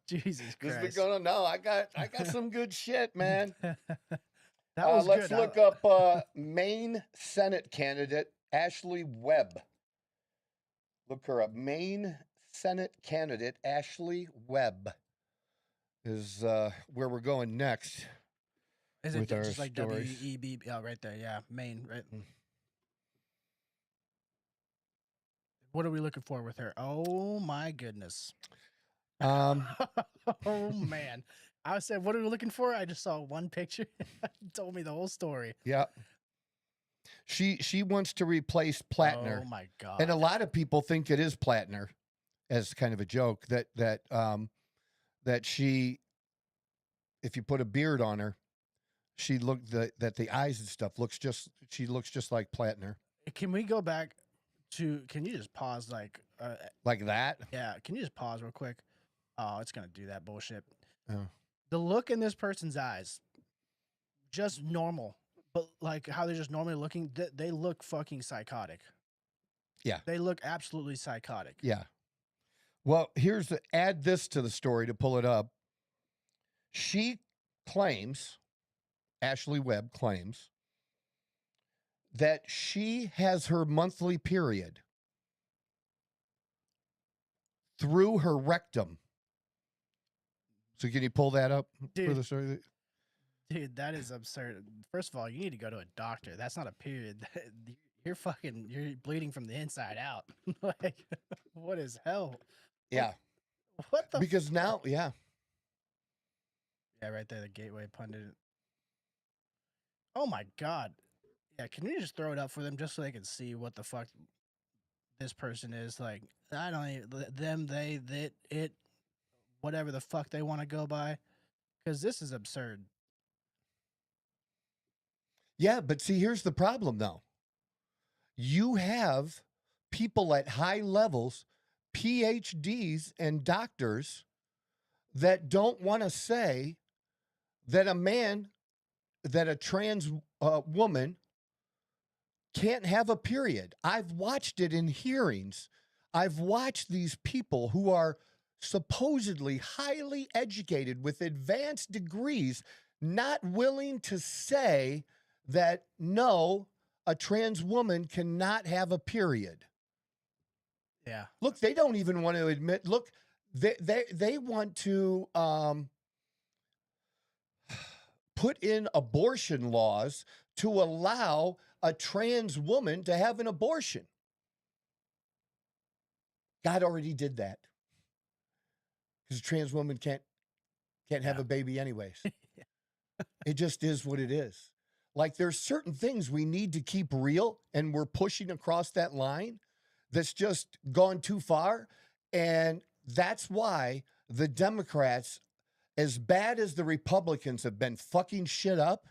Jesus Christ. Just going on. No, I got some good shit, man. Let's look up Maine Senate candidate Ashley Webb. Look her up. Maine Senate candidate Ashley Webb is where we're going next. Is it with our just like stories. W-E-B? Oh, right there. Yeah, Maine, right. What are we looking for with her? Oh my goodness. Um, Oh man. I said, what are we looking for? I just saw one picture. Told me the whole story. yeah. She wants to replace Platner. Oh my god. And a lot of people think it is Platner, as kind of a joke that she, if you put a beard on her, she looked that the eyes and stuff she looks just like Platner. Can we go back to? Can you just pause? Like that. yeah. Can you just pause real quick? Oh, it's gonna do that bullshit. Oh. The look in this person's eyes, just normal, but like how they're just normally looking, they look fucking psychotic. Yeah. They look absolutely psychotic. Yeah. Well, add this to the story to pull it up. She claims, Ashley Webb claims, that she has her monthly period through her rectum. So can you pull that up for Dude. the story? Dude, that is absurd. First of all, you need to go to a doctor. That's not a period. You're bleeding from the inside out. Like, what is hell? Yeah. What the? Because now, yeah. Yeah, right there, the Gateway Pundit. Oh my god. Yeah, can you just throw it up for them just so they can see what the fuck this person is? Like, I don't even, them, they, that, it, whatever the fuck they want to go by. Because this is absurd. Yeah, but see, here's the problem, though. You have people at high levels, PhDs and doctors, that don't want to say that a trans woman can't have a period. I've watched it in hearings. I've watched these people who are supposedly highly educated with advanced degrees not willing to say that no, a trans woman cannot have a period. Yeah. Look, they don't even want to admit, look, they want to put in abortion laws to allow a trans woman to have an abortion. God already did that. Because a trans woman can't have a baby anyways. It just is what it is. Like, there's certain things we need to keep real, and we're pushing across that line that's just gone too far. And that's why the Democrats, as bad as the Republicans have been fucking shit up,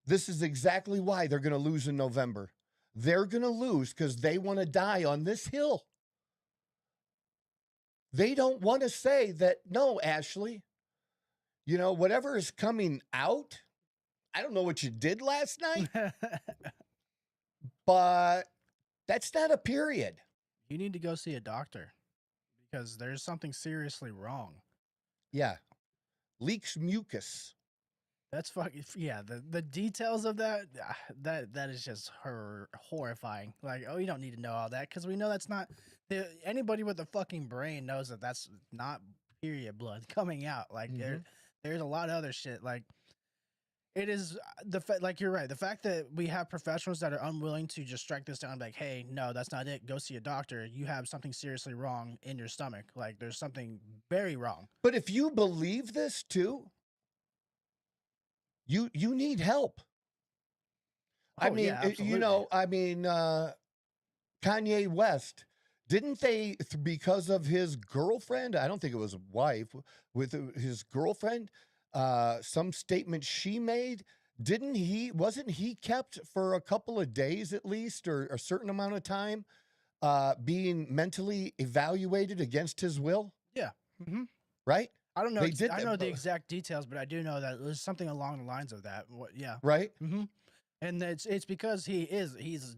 this is exactly why they're going to lose in November. They're going to lose because they want to die on this hill. They don't want to say that, no, Ashley, you know, whatever is coming out, I don't know what you did last night, but that's not a period. You need to go see a doctor because there's something seriously wrong. Yeah. Leaks mucus. That's fucking, yeah, the details of that is just horrifying. Like, oh, you don't need to know all that because we know that's not, anybody with a fucking brain knows that that's not period blood coming out. Like, there's a lot of other shit. Like, it is like, you're right. The fact that we have professionals that are unwilling to just strike this down, like, hey, no, that's not it. Go see a doctor. You have something seriously wrong in your stomach. Like, there's something very wrong. But if you believe this too, you need help. Oh, I mean, yeah, you know, I mean, Kanye West, didn't they, because of his girlfriend, I don't think it was a wife, with his girlfriend, some statement she made, wasn't he kept for a couple of days at least, or a certain amount of time, being mentally evaluated against his will? Yeah. Mm-hmm. Right? I don't know. They did I that, know the but- exact details, but I do know that there's something along the lines of that. Yeah. Right? Mm-hmm. And it's because he's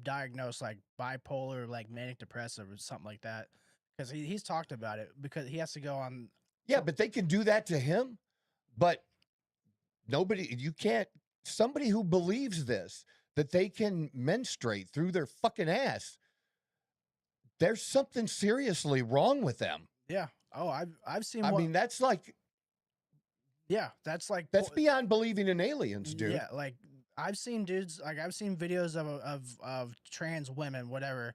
diagnosed like bipolar, like manic depressive or something like that. Because he's talked about it because he has to go on. Yeah, but they can do that to him. But somebody who believes this, that they can menstruate through their fucking ass, there's something seriously wrong with them. Yeah. Oh, I've seen. I mean, that's like, yeah, that's that's beyond believing in aliens, dude. Yeah, like I've seen dudes, like I've seen videos of trans women, whatever,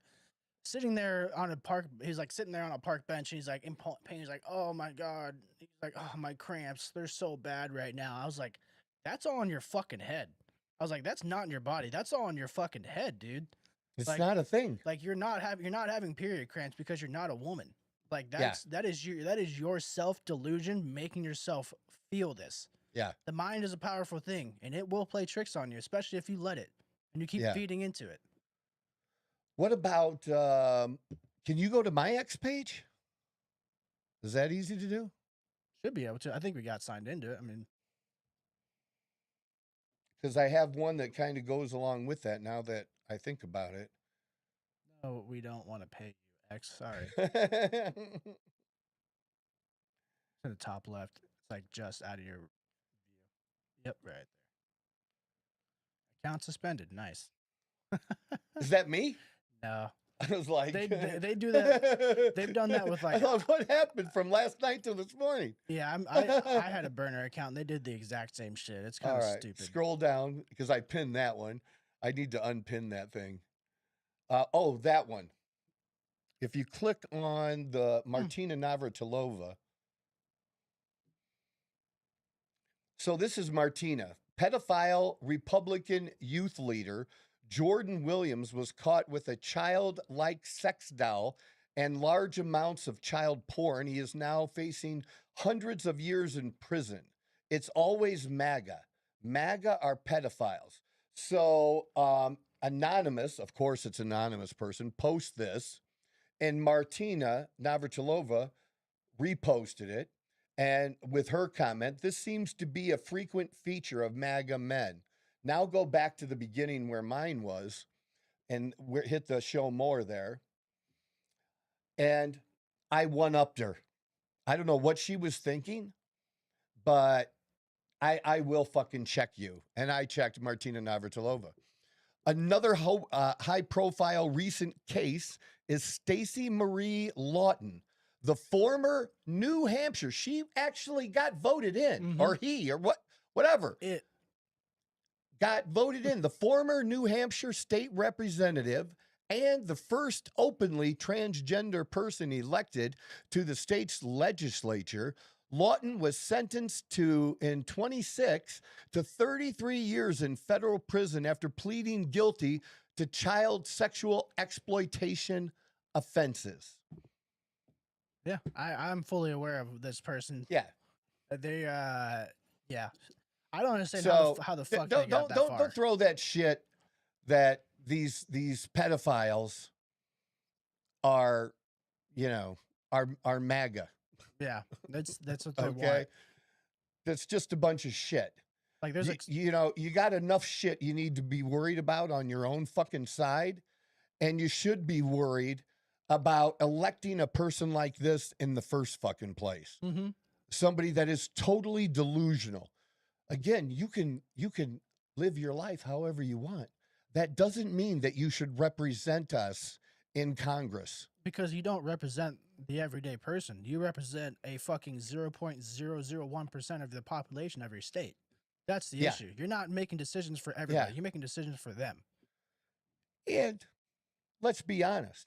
sitting there on a park. He's like sitting there on a park bench. And he's like in pain. He's like, oh my God. He's like, oh, my cramps. They're so bad right now. I was like, that's all in your fucking head. I was like, that's not in your body. That's all in your fucking head, dude. It's Like- not a thing. Like you're not having period cramps because you're not a woman. Like that is your self delusion making yourself feel this. Yeah. The mind is a powerful thing, and it will play tricks on you, especially if you let it and you keep feeding into it. What about, can you go to my X page? Is that easy to do? Should be able to. I think we got signed into it. I mean, Because I have one that kind of goes along with that now that I think about it. no, we don't want to pay you, X. Sorry. Yeah. To the top left. It's like just out of your view. Yep, right there. Account suspended. Nice. Is that me? No. I was like, They do that. They've done that with I like, thought, what happened from last night till this morning? yeah, I had a burner account and they did the exact same shit. It's kind All of right, stupid. scroll down because I pinned that one. I need to unpin that thing. Oh, that one. If you click on the Martina Navratilova. So this is Martina. Pedophile Republican youth leader Jordan Williams was caught with a child-like sex doll and large amounts of child porn. He is now facing hundreds of years in prison. It's always MAGA. MAGA are pedophiles. So anonymous, of course it's anonymous person, posts this, and Martina Navratilova reposted it. And with her comment, this seems to be a frequent feature of MAGA men. Now go back to the beginning where mine was and hit the show more there. And I one-upped her. I don't know what she was thinking, but I will fucking check you. And I checked Martina Navratilova. Another high-profile recent case is Stacey Marie Lawton, the former New Hampshire. She actually got voted in, or he, or whatever. It Got voted in. The former New Hampshire state representative and the first openly transgender person elected to the state's legislature. Lawton was sentenced in 26 to 33 years in federal prison after pleading guilty to child sexual exploitation offenses. Yeah, I'm fully aware of this person. Yeah. They yeah. I don't understand So how the fuck they got that far. don't throw that shit that these pedophiles are, are MAGA. Yeah, that's what they Okay. want. That's just a bunch of shit. Like there's You got enough shit you need to be worried about on your own fucking side, and you should be worried about electing a person like this in the first fucking place. mm-hmm. Somebody that is totally delusional. Again, you can live your life however you want. That doesn't mean that you should represent us in Congress. Because you don't represent the everyday person. You represent a fucking 0.001% of the population of your state. That's the issue. You're not making decisions for everybody. Yeah. You're making decisions for them. And let's be honest.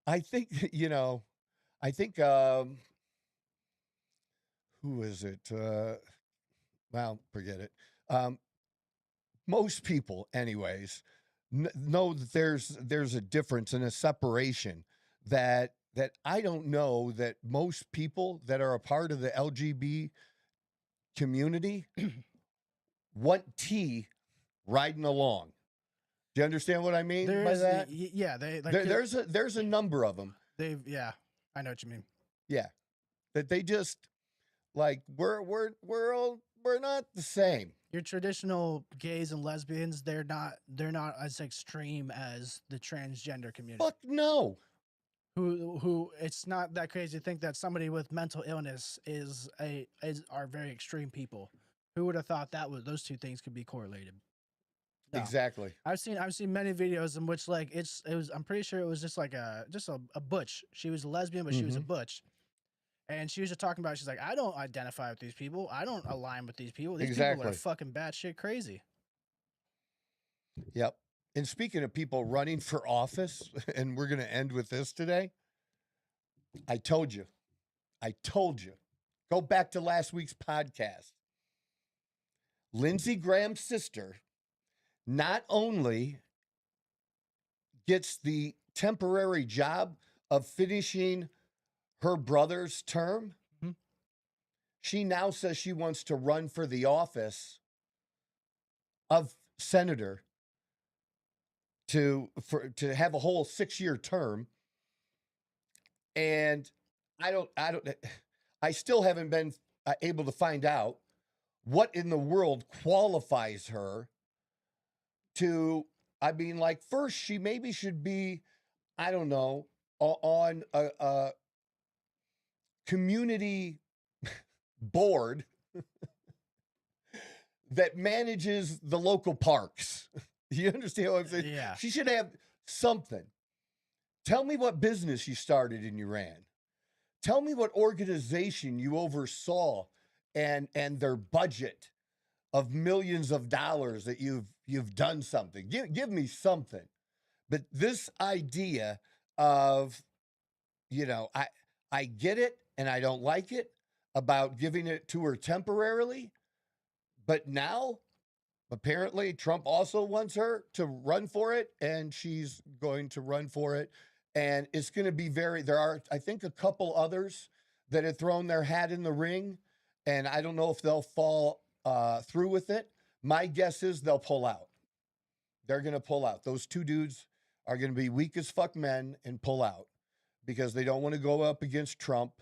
I think, who is it? Well, forget it. Most people, anyways, know that there's a difference and a separation that I don't know that most people that are a part of the LGBT community want tea riding along. Do you understand what I mean by that? Yeah, they like There's a number of them. I know what you mean. Yeah, that they just like we're not the same. Your traditional gays and lesbians, they're not as extreme as the transgender community. Fuck no. Who it's not that crazy to think that somebody with mental illness are very extreme people. Who would have thought those two things could be correlated? No. Exactly. I've seen many videos in which like I'm pretty sure it was just like a butch. She was a lesbian, but she was a butch. And she was just talking about, she's like, I don't identify with these people. I don't align with these people. These people are fucking batshit crazy. Yep. And speaking of people running for office, and we're going to end with this today. I told you. Go back to last week's podcast. Lindsey Graham's sister not only gets the temporary job of finishing her brother's term, she now says she wants to run for the office of senator to have a whole 6-year term. And I still haven't been able to find out what in the world qualifies her to, I mean, like, first she maybe should be, I don't know, on a community board that manages the local parks. You understand what I'm saying? Yeah. She should have something. Tell me what business you started and you ran. Tell me what organization you oversaw and their budget of millions of dollars that you've done something. Give me something. But this idea of, you know, I get it and I don't like it about giving it to her temporarily, but now apparently Trump also wants her to run for it, and she's going to run for it. And it's going to be there are, I think, a couple others that have thrown their hat in the ring, and I don't know if they'll fall through with it. My guess is they'll pull out. They're going to pull out. Those two dudes are going to be weak as fuck men and pull out because they don't want to go up against Trump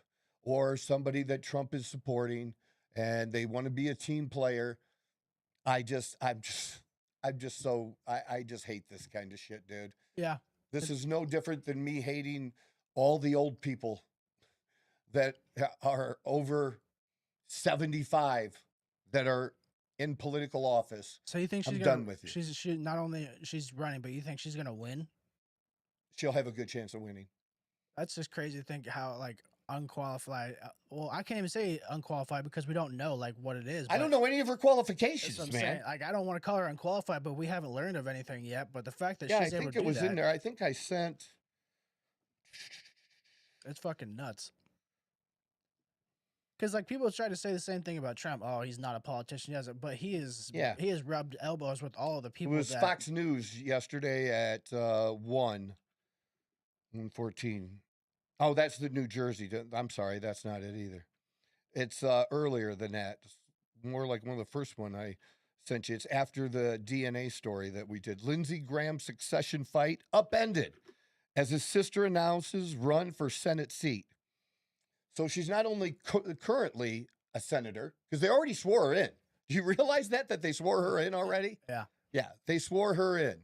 or somebody that Trump is supporting, and they want to be a team player. I just hate this kind of shit, dude. Yeah. This is no different than me hating all the old people that are over 75 that are in political office. So you think she's done with you. She not only she's running, but you think she's gonna win? She'll have a good chance of winning. That's just crazy to think how like unqualified. Well, I can't even say unqualified because we don't know like what it is. I don't know any of her qualifications, That's what man. I'm saying. Like I don't want to call her unqualified, but we haven't learned of anything yet. But the fact that Yeah, I she's able think to it do was that, in there. I think I sent. it's fucking nuts. Because like people try to say the same thing about Trump. Oh, he's not a politician, he hasn't, but he is. Yeah. He has rubbed elbows with all of the It people. was that, Fox News yesterday at 1:14. Oh, that's the New Jersey. I'm sorry, that's not it either. It's earlier than that. It's more like one of the first one I sent you. It's after the DNA story that we did. Lindsey Graham's succession fight upended as his sister announces run for Senate seat. So she's not only currently a senator, because they already swore her in. Do you realize that they swore her in already? Yeah. Yeah, they swore her in.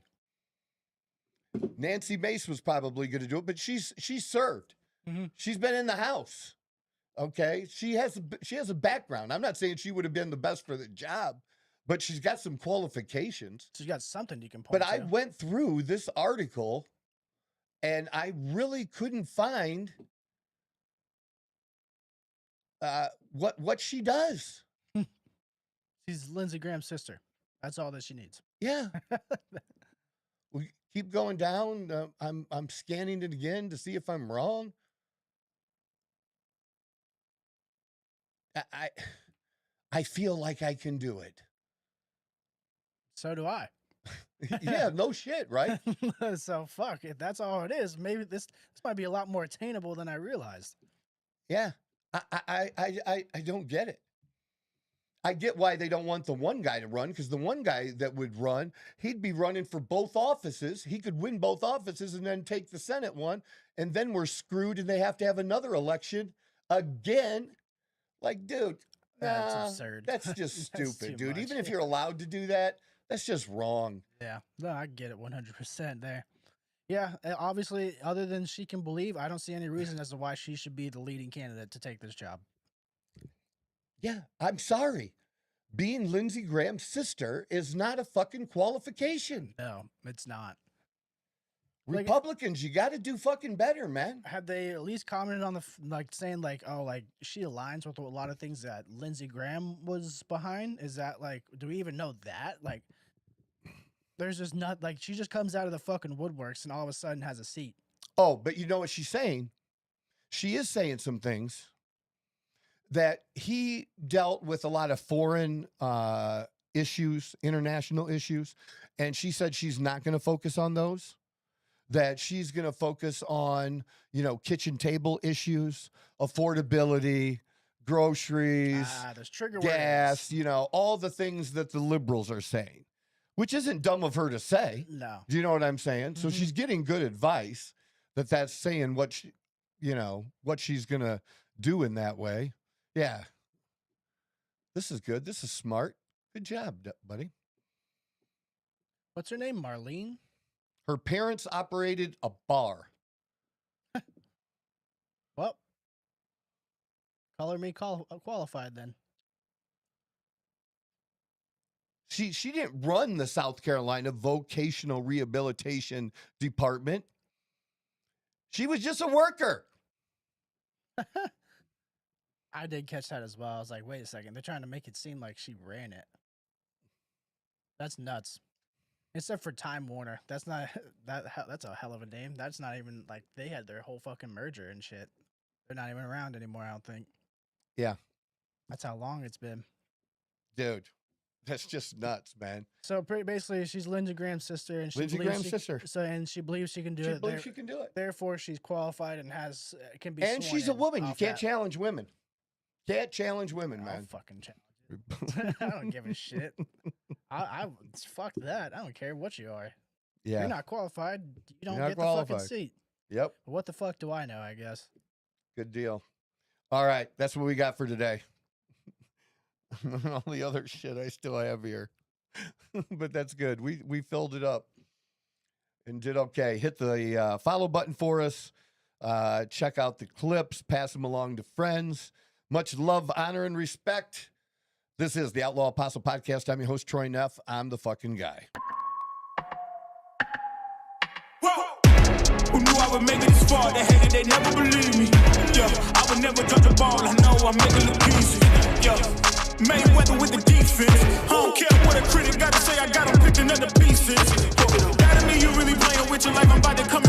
Nancy Mace was probably going to do it, but she's served. Mm-hmm. She's been in the House. Okay, she has a background. I'm not saying she would have been the best for the job, but she's got some qualifications. She's got something you can point But to. I went through this article, and I really couldn't find what she does. She's Lindsey Graham's sister. That's all that she needs. Yeah. We keep going down. I'm scanning it again to see if I'm wrong. I feel like I can do it. So do I. Yeah, no shit, right? So fuck, if that's all it is, maybe this might be a lot more attainable than I realized. Yeah. I don't get it. I get why they don't want the one guy to run, because the one guy that would run, he'd be running for both offices. He could win both offices and then take the Senate one, and then we're screwed and they have to have another election again. Like, dude, That's absurd. That's just That's stupid, too dude. much. Even if you're allowed to do that, that's just wrong. Yeah, no, I get it 100% there. Yeah, obviously, other than she can believe, I don't see any reason as to why she should be the leading candidate to take this job. Yeah, I'm sorry. Being Lindsey Graham's sister is not a fucking qualification. No, it's not. Republicans, you got to do fucking better, man. Had they at least commented on the like saying like, oh, like she aligns with a lot of things that Lindsey Graham was behind? Is that like, do we even know that? Like, There's just not like she just comes out of the fucking woodworks and all of a sudden has a seat. Oh, but you know what she's saying? She is saying some things that he dealt with a lot of foreign issues, international issues. And she said she's not going to focus on those, that she's going to focus on, kitchen table issues, affordability, groceries, there's trigger gas, words. all the things that the liberals are saying, which isn't dumb of her to say. No. Do you know what I'm saying? So she's getting good advice that's saying what she, what she's going to do in that way. Yeah. This is good. This is smart. Good job, buddy. What's her name? Marlene? Her parents operated a bar. Well, color me qualified then. She didn't run the South Carolina Vocational Rehabilitation Department. She was just a worker. I did catch that as well. I was like, wait a second. They're trying to make it seem like she ran it. That's nuts. Except for Time Warner. That's not that's a hell of a name. That's not even like they had their whole fucking merger and shit. They're not even around anymore, I don't think. Yeah. That's how long it's been. Dude, that's just nuts, man. So basically, she's Lindsey Graham's sister, and she Lindsey believes Graham's sister. So and she believes she can do it. She believes she can do it. Therefore, she's qualified and can be. And sworn she's a in woman. You off can't that. challenge women. Can't challenge women, I'll man. fucking challenge. I don't give a shit. I fuck that. I don't care what you are. Yeah. You're not qualified. You don't You're not get the fucking qualified. seat. Yep. What the fuck do I know? I guess. Good deal. All right. That's what we got for today. All the other shit I still have here. But that's good. We filled it up and did okay. Hit the follow button for us. Check out the clips. Pass them along to friends. Much love, honor, and respect. This is the Outlaw Apostle Podcast. I'm your host, Troy Neff. I'm the fucking guy. Who knew I would make it this far? They hated, they never believed me. Yeah, I would never drop the ball. I know I make it look easy. Yeah, Mayweather with the defense. I don't care what a critic got to say. I got them picking up the pieces. That mean you really playing with your life. I'm about to come